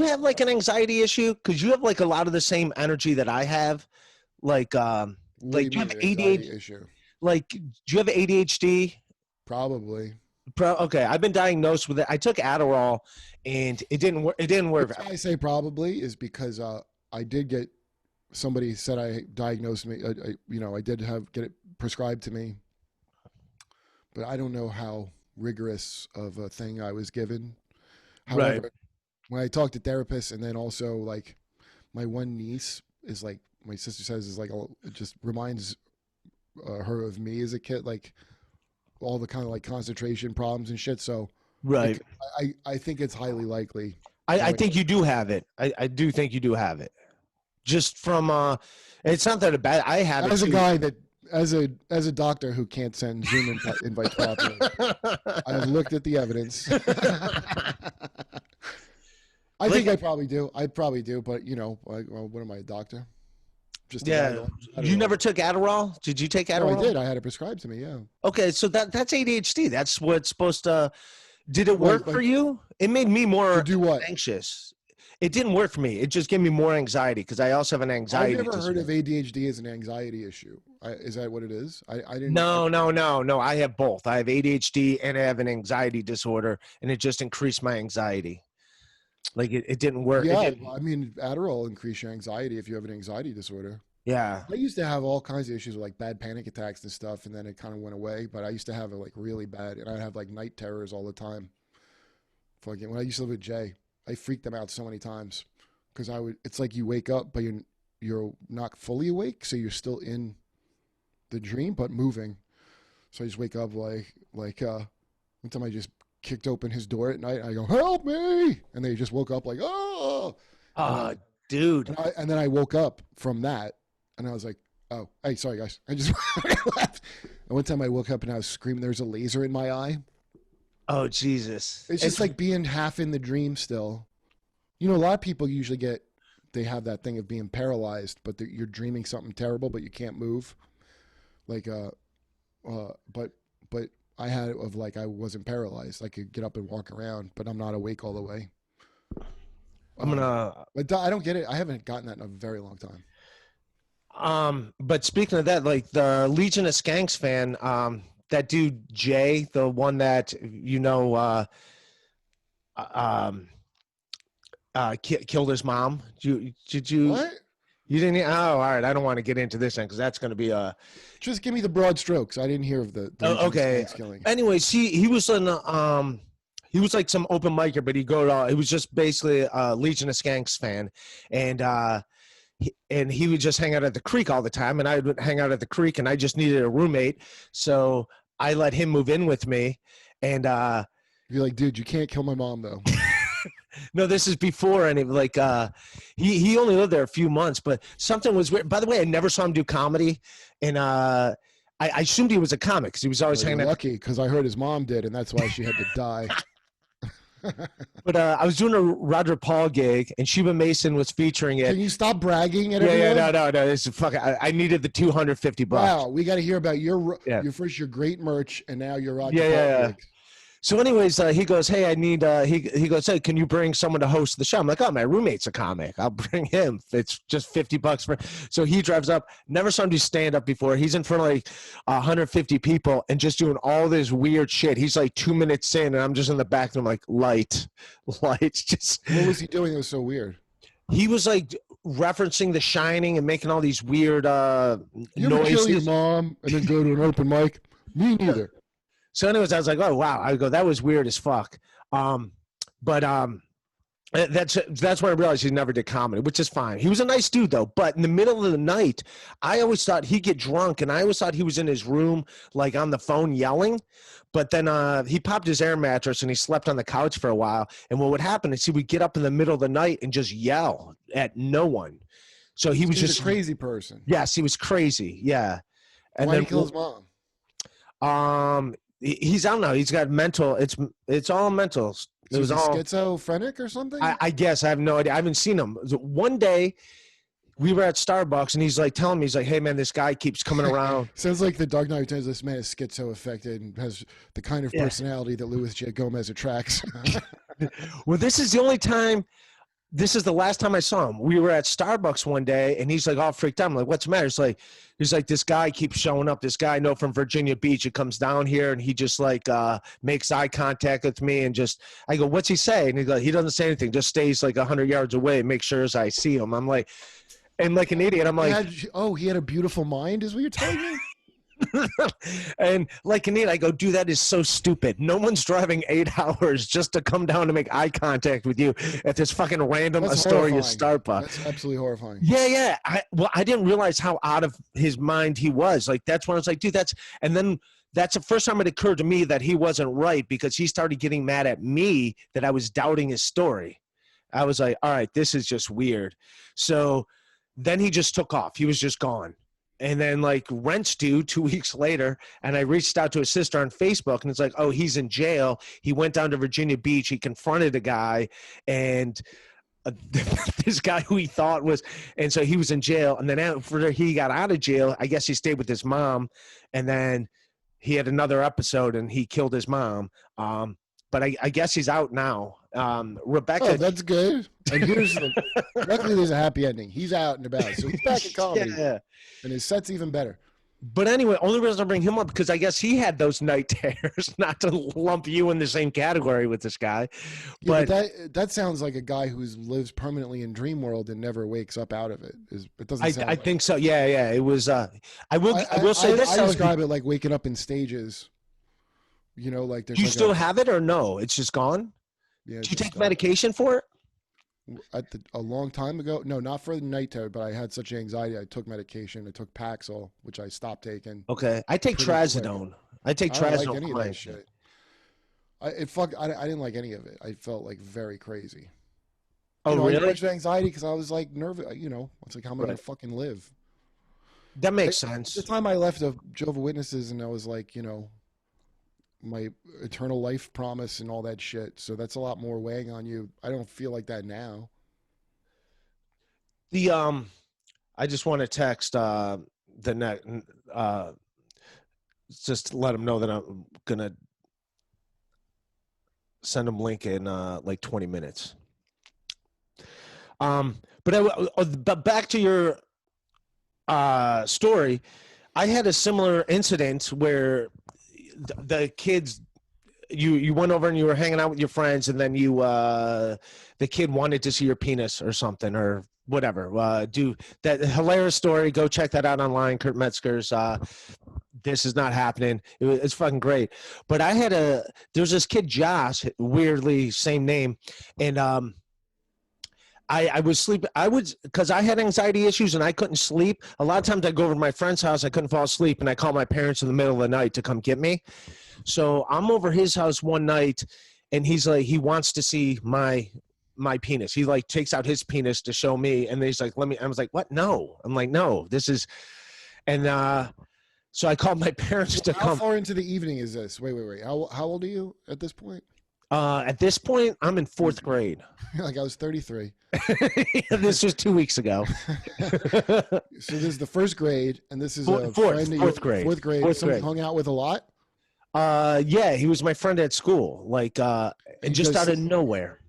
have like an anxiety issue? Because you have like a lot of the same energy that I have. Like What do you do you mean have an anxiety ADHD? issue? Like, do you have ADHD? Probably. Okay, I've been diagnosed with it. I took Adderall, and it didn't work. It didn't The work. reason I say probably is because I did get somebody said I diagnosed me. I did get it prescribed to me, but I don't know how rigorous of a thing I was given. Right. However, when I talk to therapists, and then also like my one niece is like my sister says is like it just reminds her of me as a kid, like all the kind of like concentration problems and shit. So Right. I think it's highly likely. I think you do have it. I do think you do have it. Just from it's not that bad. I have it As a too. guy that as a doctor who can't send Zoom invites properly, I've looked at the evidence. I think I probably do. I probably do, but what am I, a doctor? Just a guy Yeah. going, You never took Adderall? Did you take Adderall? No, I did. I had it prescribed to me. Yeah. Okay, so that's ADHD. That's what's supposed to. Did it Well, work for you? It made me to more do what? anxious. It didn't work for me. It just gave me more anxiety because I also have an I've anxiety never heard disorder. of ADHD as an anxiety issue. Is that what it is? I didn't. No. I have both. I have ADHD and I have an anxiety disorder, and it just increased my anxiety. Like it didn't work. It Yeah, didn't, I mean, Adderall increase your anxiety if you have an anxiety disorder. yeah. I used to have all kinds of issues with like bad panic attacks and stuff, and then it kind of went away. But I used to have it like really bad, and I'd have like night terrors all the time. Fucking when I used to live with Jay, I freaked them out so many times because I would. It's like you wake up, but you're not fully awake, so you're still in the dream but moving. So I just wake up like one time I just kicked open his door at night. And I go, "Help me!" And they just woke up like, "Oh!" Oh, And, dude. and then I woke up from that, and I was like, "Oh, hey, sorry guys." I just left. And one time I woke up and I was screaming. There's a laser in my eye. Oh, Jesus. It's just like being half in the dream still. A lot of people usually they have that thing of being paralyzed, but you're dreaming something terrible, but you can't move. Like, but I had of like I wasn't paralyzed. I could get up and walk around, but I'm not awake all the way. I'm gonna But I don't get it. I haven't gotten that in a very long time. but speaking of that, like the Legion of Skanks fan, that dude Jay, the one that um killed his mom. Did you What? you didn't? Oh, all right. I don't want to get into this then because that's going to be a. Just give me the broad strokes. I didn't hear of the Oh, Legion of okay. Skanks killing. Anyways, he was in he was like some open micer, but he was just basically a Legion of Skanks fan, and he would just hang out at the creek all the time, and I would hang out at the creek, and I just needed a roommate, so I let him move in with me, and You're like, dude, you can't kill my mom though. no, this is before any like he only lived there a few months, but something was weird. By the way, I never saw him do comedy, and I assumed he was a comic because he was always Well, hanging you're out. lucky because I heard his mom did, and that's why she had to die. But I was doing a Roger Paul gig, and Sheba Mason was featuring it. Can you stop bragging at Yeah, everyone? no. This is fucking. I needed the $250. Wow, we got to hear about your Yeah. your great merch, and now your Roger Yeah. Paul gigs. So, anyways, he goes, "Hey, I need." He goes, "Hey, can you bring someone to host the show?" I'm like, "Oh, my roommate's a comic. I'll bring him. It's just $50 for." So he drives up. Never saw him do stand up before. He's in front of like 150 people and just doing all this weird shit. He's like 2 minutes in, and I'm just in the back, and I'm like, light. Just What was he doing that was so weird? he was like referencing The Shining and making all these weird You ever noises. kill your mom and then go to an open mic? Me neither. So, anyways, I was like, "Oh wow!" I go, "That was weird as fuck." But that's when I realized he never did comedy, which is fine. He was a nice dude though. But in the middle of the night, I always thought he'd get drunk, and I always thought he was in his room, like on the phone yelling. But then he popped his air mattress and he slept on the couch for a while. And what would happen is he would get up in the middle of the night and just yell at no one. So he was He's just a crazy person. Yes, he was crazy. Yeah. And Why then did he kill his mom? he's out now. He's got mental. It's all mental. It So was is he all. schizophrenic or something? I guess I have no idea. I haven't seen him. One day, we were at Starbucks, and he's like telling me, he's like, "Hey man, this guy keeps coming around." Sounds like the Dark Knight Returns. This man is schizo affected and has the kind of Yeah. personality that Louis J. Gomez attracts. Well, this is the only time. This is the last time I saw him. We were at Starbucks one day, and he's like all freaked out. I'm like, "What's the matter?" He's like, "This guy keeps showing up. This guy I know from Virginia Beach. It comes down here, and he just like makes eye contact with me, and just." I go, "What's he say?" And he doesn't say anything. Just stays like 100 yards away, and make sure as I see him. I'm like, and like an idiot, I'm like, he had a beautiful mind, is what you're telling me? and like an idiot, I go, "Dude, that is so stupid. No one's driving 8 hours just to come down to make eye contact with you at this fucking random That's Astoria horrifying. Starbucks." That's absolutely horrifying. Yeah. I didn't realize how out of his mind he was. Like that's when I was like, dude, and then that's the first time it occurred to me that he wasn't right because he started getting mad at me that I was doubting his story. I was like, all right, this is just weird. So then he just took off. He was just gone. And then like rent's due 2 weeks later, and I reached out to his sister on Facebook, and it's like, oh, he's in jail. He went down to Virginia Beach. He confronted a guy, and this guy who he thought was, and so he was in jail. And then after he got out of jail, I guess he stayed with his mom, and then he had another episode, and he killed his mom. But I guess he's out now. Rebecca. Oh, that's good. And luckily there's a happy ending. He's out and about, so he's back in comedy. Yeah. And his set's even better. But anyway, only reason I bring him up because I guess he had those night terrors. Not to lump you in the same category with this guy, but that sounds like a guy who lives permanently in dream world and never wakes up out of it. It doesn't. I think so. Yeah. It was. I will say this. I describe it like waking up in stages. You know, like there's. Do you like still have it or no? It's just gone. Yeah. Do you take medication for it? A long time ago, no, not for the night terror, but I had such anxiety. I took medication. I took Paxil, which I stopped taking. Okay, I take trazodone. I take trazodone. I don't like any of that shit. I didn't like any of it. I felt like very crazy. Oh, really? I had anxiety because I was like nervous. You know, it's like how am I gonna fucking live? That makes sense. The time I left of Jehovah's Witnesses, and I was like, you know, my eternal life promise and all that shit. So that's a lot more weighing on you. I don't feel like that now. I just want to text the net. just let them know that I'm gonna send them link in like 20 minutes. But back to your story, I had a similar incident where the kids, you went over and you were hanging out with your friends, and then the kid wanted to see your penis or something or whatever. Do that hilarious story. Go check that out online. Kurt Metzger's This Is Not Happening. It's fucking great. But there's this kid Josh, weirdly same name, and I was sleeping. Because I had anxiety issues and I couldn't sleep. A lot of times I'd go over to my friend's house. I couldn't fall asleep, and I called my parents in the middle of the night to come get me. So I'm over his house one night, and he's like, he wants to see my penis. He like takes out his penis to show me, and then he's like, I was like, what? No. I'm like, no, this is, and so I called my parents to come. How far into the evening is this? Wait. How old are you at this point? At this point, I'm in 4th grade. Like I was 33. This was 2 weeks ago. So this is the 1st grade, and this is a fourth grade. 4th grade. Fourth Someone grade. hung out with a lot. Yeah, he was my friend at school. Like, and just out of nowhere.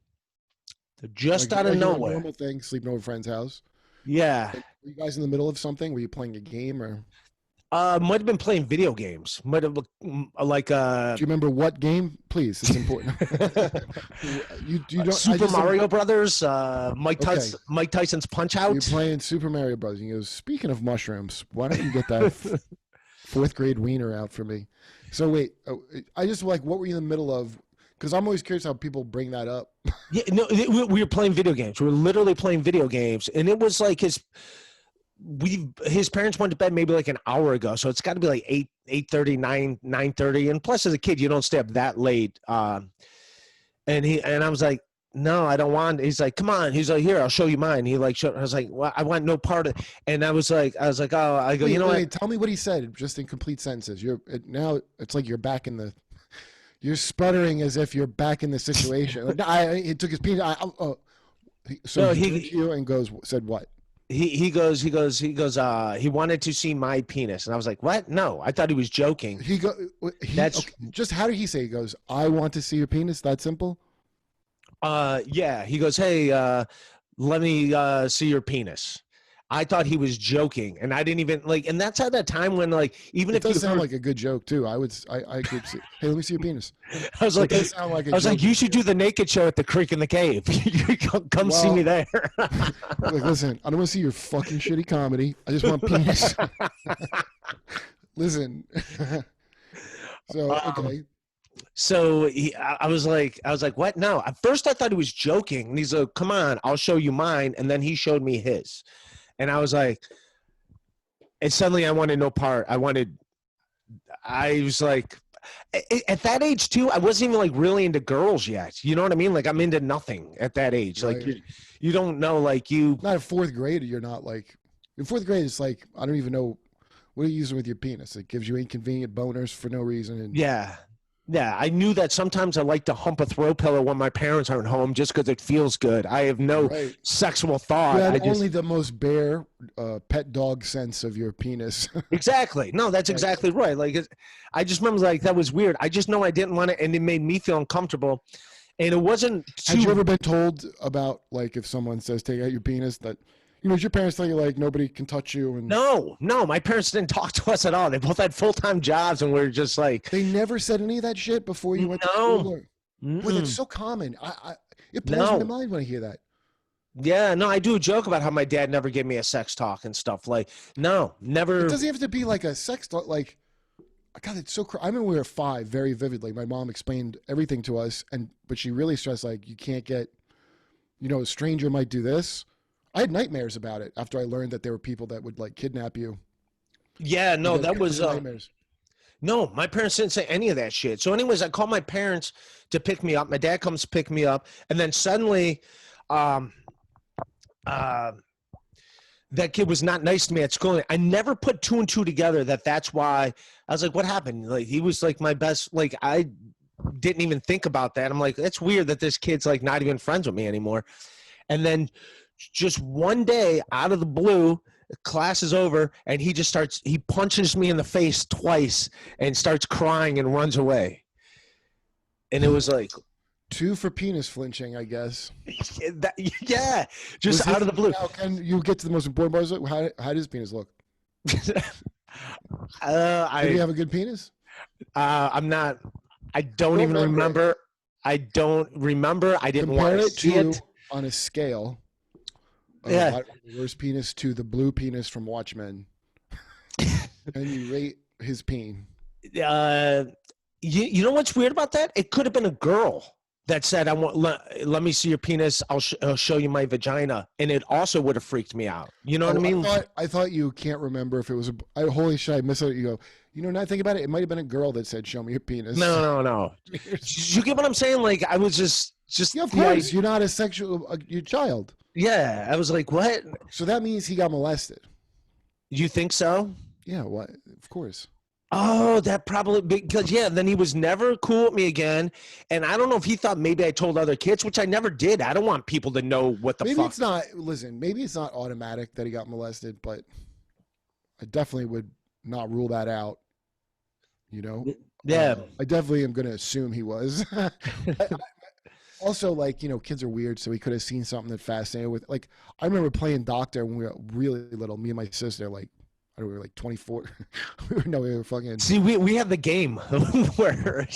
Just out of nowhere. Normal thing, sleeping over a friend's house. Yeah. Were you guys in the middle of something? Were you playing a game or? Might have been playing video games. Might have like. Do you remember what game? Please, it's important. you don't. Super Mario Brothers. Mike Tyson's Punch Out. You're playing Super Mario Brothers. He goes, speaking of mushrooms, why don't you get that 4th grade wiener out for me? So wait, I just like, what were you in the middle of? Because I'm always curious how people bring that up. Yeah, no, we were playing video games. We were literally playing video games, and it was like his parents went to bed maybe like an hour ago, so it's got to be like 8:30, 9:30, and plus as a kid you don't stay up that late. And I was like, no, I don't want. He's like, come on. He's like, here, I'll show you mine. He like, I was like, well, I want no part of. And I was like, oh, I go, wait, tell me what he said, just in complete sentences. Now it's like you're back in the. You're sputtering as if you're back in the situation. He took his penis. So he turned to you and said what? He goes, he wanted to see my penis. And I was like, what? No, I thought he was joking. Just how did he say? He goes, I want to see your penis? That simple? Yeah. He goes, hey, let me see your penis. I thought he was joking, and I didn't even like. And that's at that time when, like, even if it does sound like a good joke too. I could see. Hey, let me see your penis. I was like, you should do the naked show at the Creek in the Cave. Come see me there. Like, listen, I don't want to see your fucking shitty comedy. I just want penis. Listen. So okay. So I was like, what? No. At first, I thought he was joking, and he's like, come on, I'll show you mine. And then he showed me his. And I was like, and suddenly I wanted no part. I was like, at that age too, I wasn't even like really into girls yet. You know what I mean? Like I'm into nothing at that age. Right. Like you don't know, like you. Not in 4th grade. You're not like, in 4th grade, it's like, I don't even know, what are you using with your penis? It gives you inconvenient boners for no reason. And yeah. Yeah, I knew that sometimes I like to hump a throw pillow when my parents aren't home just because it feels good. I have no sexual thought. You had only the most bare pet dog sense of your penis. Exactly. No, that's exactly right. Like, I just remember, like, that was weird. I just know I didn't want it, and it made me feel uncomfortable. And it wasn't too... Had you ever been told about, like, if someone says, take out your penis, that... You know, your parents tell you, like, nobody can touch you? And No, my parents didn't talk to us at all. They both had full-time jobs, and we were just like... They never said any of that shit before you went to school? Boy, that's so common. It blows my mind when I hear that. Yeah, no, I do a joke about how my dad never gave me a sex talk and stuff. Like, no, never... It doesn't have to be like a sex talk. Like, God, it's so... I remember we were 5 very vividly. My mom explained everything to us, but she really stressed, like, you can't get... You know, a stranger might do this. I had nightmares about it after I learned that there were people that would like kidnap you. Yeah, no, that was nightmares. No, my parents didn't say any of that shit. So anyways, I called my parents to pick me up. My dad comes to pick me up, and then suddenly that kid was not nice to me at school. I never put 2 and 2 together that's why. I was like, what happened? Like, he was like my best, like, I didn't even think about that. I'm like, that's weird that this kid's like not even friends with me anymore. And then just one day out of the blue, Class is over, and he punches me in the face twice and starts crying and runs away. And it was like, 2 for penis flinching, I guess. yeah, just Was out his, of the blue. now can you get to the most important part? How does penis look? Did he have a good penis? I'm not. I don't even remember. I don't remember. I didn't Compare want to it see to it. on a scale of Yeah. the worst penis to the blue penis from Watchmen, and you rate his peen. You know what's weird about that? It could have been a girl that said, "I want let me see your penis. I'll show you my vagina," and it also would have freaked me out. You know what I mean? I thought you can't remember if it was holy shit, I missed it. You go, now think about it. It might have been a girl that said, "Show me your penis." No. You get what I'm saying? Like I was just yeah, of course. You're not a sexual, your child. Yeah, I was like, what? So that means he got molested. You think so? Yeah, what? Of course. Oh, that probably because then he was never cool with me again, and I don't know if he thought maybe I told other kids, which I never did. I don't want people to know what the maybe fuck. It's not. Listen, maybe it's not automatic that he got molested, but I definitely would not rule that out. Yeah. I definitely am going to assume he was. Also, like, kids are weird, so he could have seen something that fascinated with. Like, I remember playing doctor when we were really little. Me and my sister, like, I don't know, we were like 24. we were fucking. See, we have the game where.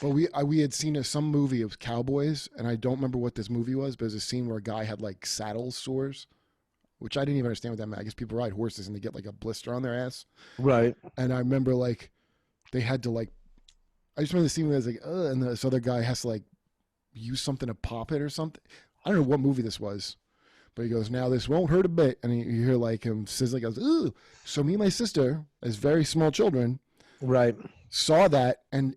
But we had seen some movie of cowboys, and I don't remember what this movie was, but there's a scene where a guy had like saddle sores, which I didn't even understand what that meant. I guess people ride horses and they get like a blister on their ass. Right. And I remember like they had to like, I just remember the scene where it was like, and this other guy has to like use something to pop it or something. I don't know what movie this was, but he goes, "Now this won't hurt a bit." And you hear like him says like, "Ooh." So me and my sister, as very small children, right, saw that, and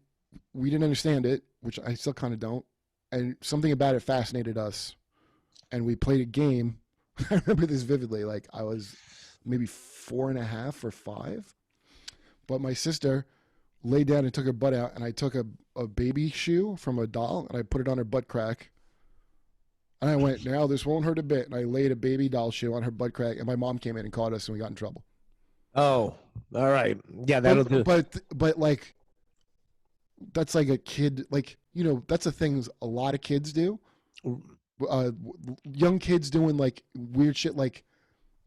we didn't understand it, which I still kind of don't. And something about it fascinated us, and we played a game. I remember this vividly. Like I was maybe 4.5 or 5, but my sister laid down and took her butt out, and I took a baby shoe from a doll and I put it on her butt crack. And I went, "Now this won't hurt a bit." And I laid a baby doll shoe on her butt crack, and my mom came in and caught us, and we got in trouble. Oh, all right. Yeah, that'll do. But like, that's like a kid, like, that's a thing a lot of kids do. Young kids doing like weird shit, like,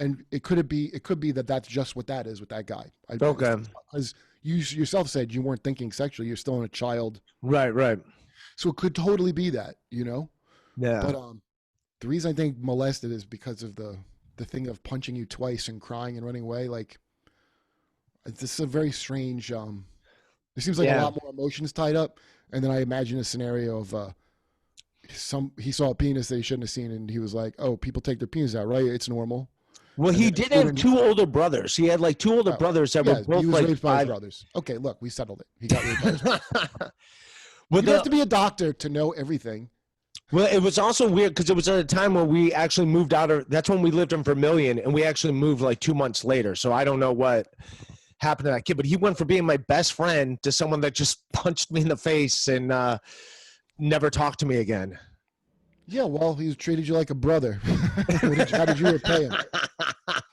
and it could be that that's just what that is with that guy. Okay. Because you yourself said you weren't thinking sexually, you're still in a child. Right. So it could totally be that, Yeah. But the reason I think molested is because of the thing of punching you twice and crying and running away. Like, this is a very strange. There seems like a lot more emotions tied up. And then I imagine a scenario of he saw a penis that he shouldn't have seen, and he was like, "Oh, people take their penis out, right? It's normal." Well, he did have 2 older brothers. He had like 2 older brothers that were both he was like raped by his brothers. Okay, look, we settled it. He got raped by his brothers. You don't have to be a doctor to know everything. Well, it was also weird because it was at a time when we actually moved out of. That's when we lived in Vermilion, and we actually moved like 2 months later. So I don't know what happened to that kid, but he went from being my best friend to someone that just punched me in the face and never talked to me again. Yeah, well, he treated you like a brother. How did you repay him?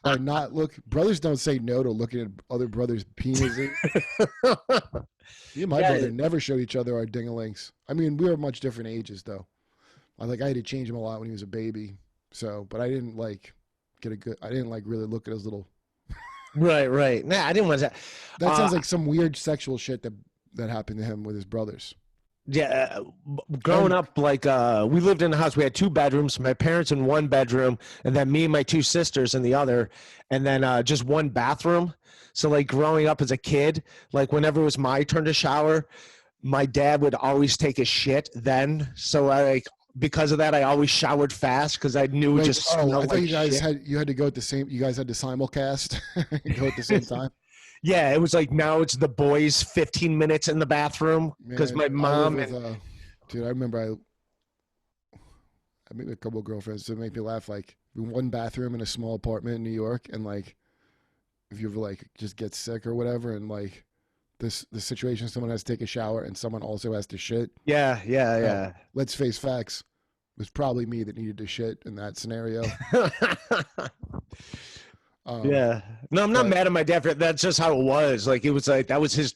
By not brothers don't say no to looking at other brothers' penises. Me and my brother never showed each other our dingalinks. I mean, we were much different ages, though. I had to change him a lot when he was a baby. So, but I didn't like really look at his little. Right. Nah, I didn't want that. That sounds like some weird sexual shit that happened to him with his brothers. Yeah, growing up, like we lived in a house. We had 2 bedrooms. My parents in 1 bedroom, and then me and my 2 sisters in the other, and then just 1 bathroom. So, like growing up as a kid, like whenever it was my turn to shower, my dad would always take a shit then. So because of that, I always showered fast because I knew it just smelled I thought like you guys shit. had to go at the same. You guys had to simulcast, go at the same time. Yeah, it was like now it's the boys 15 minutes in the bathroom because my mom dude, I remember I made a couple of girlfriends to make me laugh. Like 1 bathroom in a small apartment in New York, and like if you ever like just get sick or whatever, and like the situation, someone has to take a shower and someone also has to shit. Yeah. Let's face facts. It was probably me that needed to shit in that scenario. Yeah. No, I'm not But mad at my dad for that's just how it was. Like it was like that was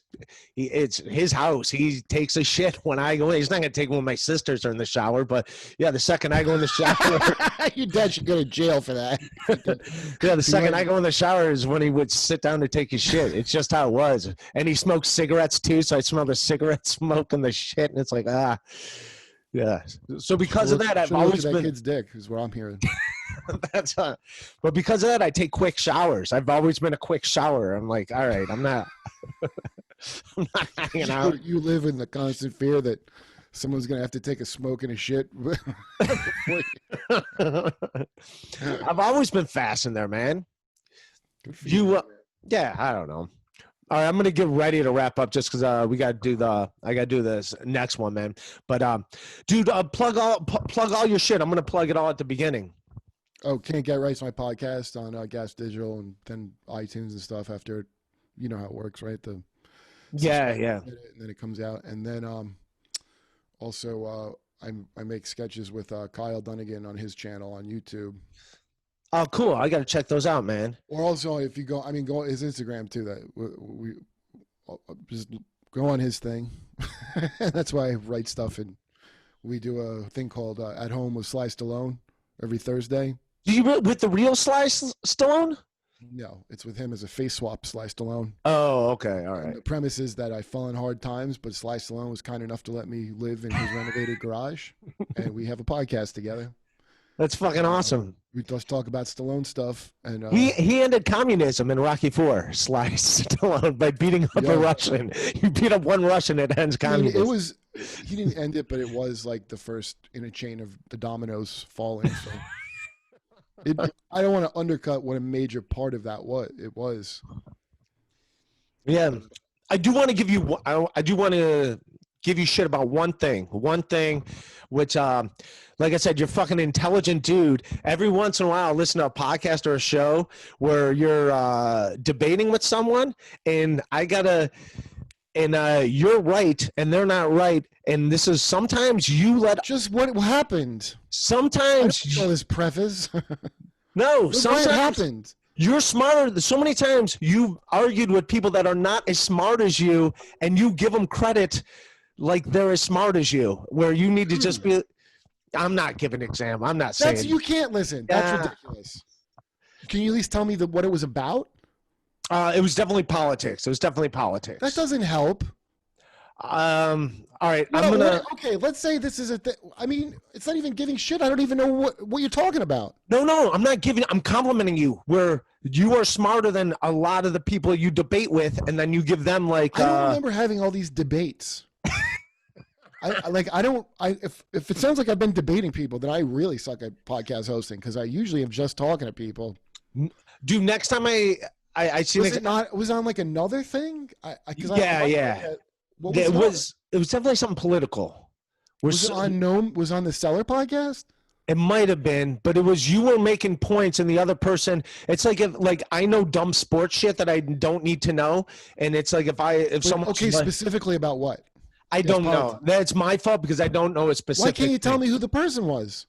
it's his house. He takes a shit when I go in. He's not gonna take when my sisters are in the shower, but yeah, the second I go in the shower. your dad should go to jail for that. Yeah, the second I go in the shower is when he would sit down to take his shit. It's just how it was. And he smokes cigarettes too, so I smell the cigarette smoke and the shit, and it's like, yeah. So because of that, I've always that been kid's dick is what I'm hearing. that's but because of that, I take quick showers. I've always been a quick shower. I'm like, all right, I'm not I'm not hanging out. You live in the constant fear that someone's gonna have to take a smoke and a shit. I've always been fast in there, man. Good for you. Yeah, I don't know. All right, I'm gonna get ready to wrap up just because we gotta do I gotta do this next one, man. But dude, plug all your shit. I'm gonna plug it all at the beginning. Oh, Can't Get Right's my podcast on Gas Digital and then iTunes and stuff after, you know how it works, right? Yeah. And then it comes out. And then also I make sketches with Kyle Dunnigan on his channel on YouTube. Oh, cool. I got to check those out, man. Or also if you go, go on his Instagram too, that we just go on his thing. That's why I write stuff. And we do a thing called At Home with Sly Stallone every Thursday. Do you with the real Sly Stallone? No, it's with him as a face swap, Sly Stallone. Oh, okay, all right. And the premise is that I fell in hard times, but Sly Stallone was kind enough to let me live in his renovated garage, and we have a podcast together. That's fucking awesome. We just talk about Stallone stuff, and he ended communism in Rocky IV, Sly Stallone, by beating up a Russian. You beat up one Russian, it ends communism. He didn't end it, but it was like the first in a chain of the dominoes falling. So. I don't want to undercut what a major part of that it was. Yeah, I do want to give you. I do want to give you shit about one thing. One thing, which, like I said, you're a fucking intelligent dude. Every once in a while, I listen to a podcast or a show where you're debating with someone, and you're right, and they're not right. And this is sometimes you let just what happened. Sometimes I don't know this preface. No, sometimes it happened. You're smarter. So many times you've argued with people that are not as smart as you, and you give them credit like they're as smart as you. Where you need to just be. I'm not giving an exam. I'm not saying you can't listen. That's ridiculous. Can you at least tell me what it was about? It was definitely politics. It was definitely politics. That doesn't help. All right. Okay, let's say this is I mean, it's not even giving shit. I don't even know what you're talking about. No, I'm not giving. I'm complimenting you. Where you are smarter than a lot of the people you debate with, and then you give them like. I don't remember having all these debates. If it sounds like I've been debating people, then I really suck at podcast hosting because I usually am just talking to people. Dude, next time I see. Was it not? Was on like another thing? Yeah. It was definitely something political. Was it on Was on the Seller podcast? It might have been, but it was you were making points, and the other person. It's like if I know dumb sports shit that I don't need to know, and it's like if someone specifically about what? I don't know. That's my fault because I don't know a specific. Why can't you tell me who the person was?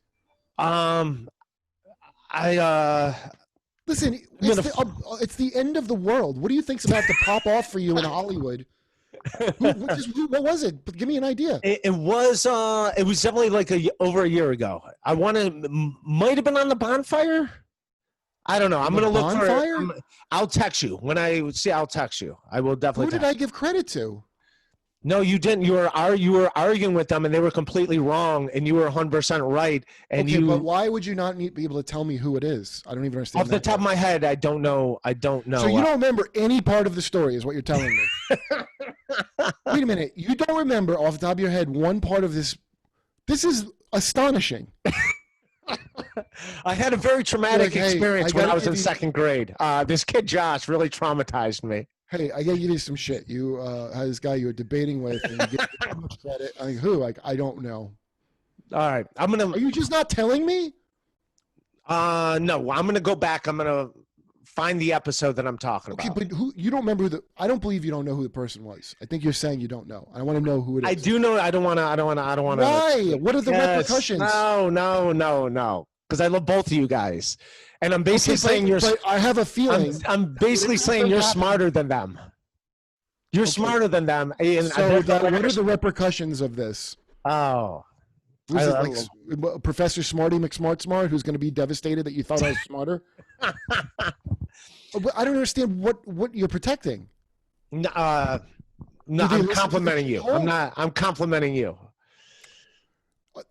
Listen, it's the end of the world. What do you think's about to pop off for you in Hollywood? What was it? Give me an idea. It was definitely like over a year ago. Might have been on the bonfire. I don't know. I'm gonna look for it. I'll text you when I see. I'll text you. I will definitely. Who did I give credit to? No, you didn't. You were arguing with them, and they were completely wrong, and you were 100% right. And but why would you not be able to tell me who it is? I don't even understand. Off the top of my head, I don't know. So you don't remember any part of the story, is what you're telling me? Wait a minute. You don't remember off the top of your head one part of this? This is astonishing. I had a very traumatic experience when I was in second grade. This kid Josh really traumatized me. Hey, I gotta give you some shit. You had this guy you were debating with, and you give so much credit. I mean, who? I don't know. All right, Are you just not telling me? No, I'm gonna go back. I'm gonna find the episode that I'm talking about. Okay, but you don't remember I don't believe you don't know who the person was. I think you're saying you don't know. I want to know who it is. I do know. I don't want to. Why? What are the repercussions? No. because I love both of you guys, and I'm basically saying but I have a feeling. I'm basically saying you're smarter than them. You're smarter than them. And so what are the repercussions of this? Oh. Who's it, like Professor Smarty McSmartsmart, who's going to be devastated that you thought I was smarter? I don't understand what you're protecting. No, I'm complimenting you. I'm complimenting you.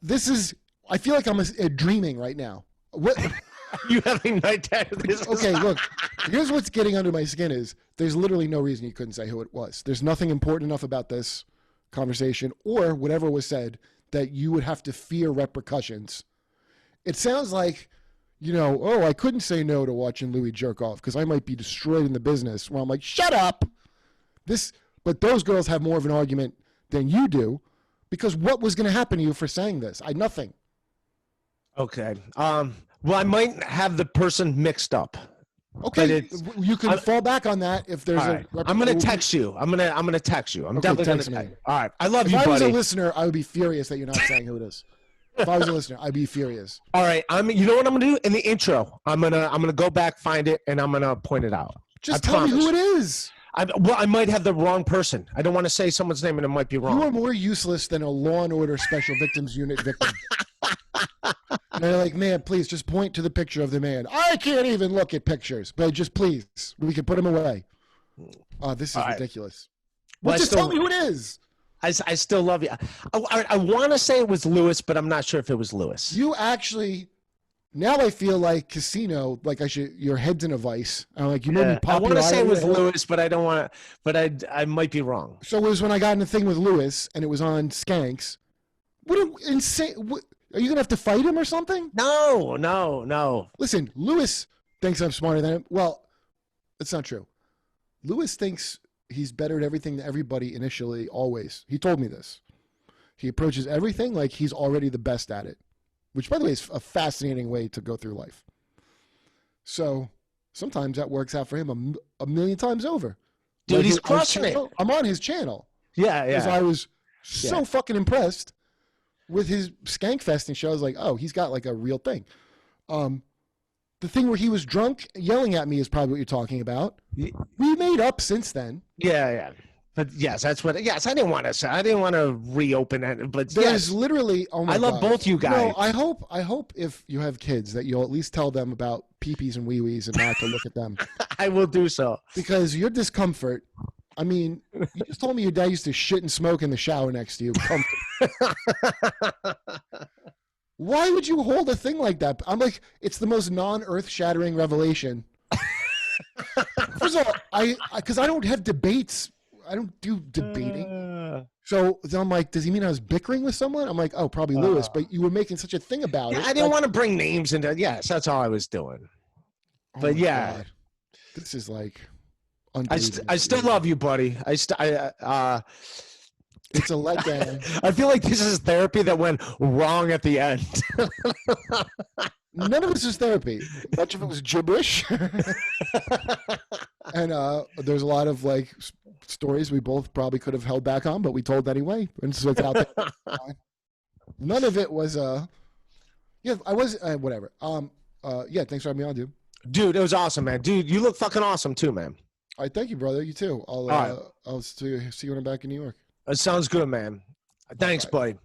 This is. I feel like I'm dreaming right now. What? You having night terrors? Okay, look. Here's what's getting under my skin is there's literally no reason you couldn't say who it was. There's nothing important enough about this conversation or whatever was said that you would have to fear repercussions. It sounds like, I couldn't say no to watching Louis jerk off because I might be destroyed in the business. Well, I'm like, shut up. But those girls have more of an argument than you do because what was going to happen to you for saying this? Nothing. Okay. Well, I might have the person mixed up. Okay, you can fall back on that if there's right. I'm gonna text you. I'm gonna text you. I'm definitely gonna text. All right. I love you, buddy. If I was a listener, I would be furious that you're not saying who it is. If I was a listener, I'd be furious. All right. You know what I'm gonna do in the intro? I'm gonna go back, find it, and I'm gonna point it out. Just tell me who it is. I might have the wrong person. I don't want to say someone's name and it might be wrong. You are more useless than a Law and Order Special Victims Unit victim. And they're like, man, please just point to the picture of the man. I can't even look at pictures, but just please, we can put him away. Oh, this is ridiculous. Well, just tell me who it is. I still love you. I want to say it was Lewis, but I'm not sure if it was Lewis. You actually, now I feel like Casino, like your head's in a vice. I'm like, you know, I want to say it was Lewis, but I don't want to, but I might be wrong. So it was when I got in the thing with Lewis and it was on Skanks. What insane. Are you going to have to fight him or something? No. Listen, Lewis thinks I'm smarter than him. Well, that's not true. Lewis thinks he's better at everything than everybody initially, always. He told me this. He approaches everything like he's already the best at it, which, by the way, is a fascinating way to go through life. So sometimes that works out for him a million times over. Dude, like he's crushing it. I'm on his channel. Yeah. Because I was so fucking impressed with his Skankfesting show. I was like, oh, he's got like a real thing. The thing where he was drunk yelling at me is probably what you're talking about. We made up since then. Yeah. But yes, that's what. Yes, I didn't want to reopen it. But there's literally. Oh my God. I love both you guys. No, I hope if you have kids that you'll at least tell them about peepees and wee-wees and not to look at them. I will do so. Because your discomfort. I mean, you just told me your dad used to shit and smoke in the shower next to you. Why would you hold a thing like that? I'm like, it's the most non-earth-shattering revelation. First of all, because I don't have debates. I don't do debating. So I'm like, does he mean I was bickering with someone? I'm like, oh, probably Lewis. But you were making such a thing about it. I didn't want to bring names into. Yes, that's all I was doing. But God. This is like. I still love you, buddy. It's a letdown. I feel like this is therapy that went wrong at the end. None of this is therapy. Much of it was gibberish. And there's a lot of like stories we both probably could have held back on, but we told anyway. And so it's out there. None of it was I was whatever. Thanks for having me on, dude. Dude, it was awesome, man. Dude, you look fucking awesome too, man. All right, thank you, brother. You too. I'll see you when I'm back in New York. That sounds good, man. Thanks, buddy.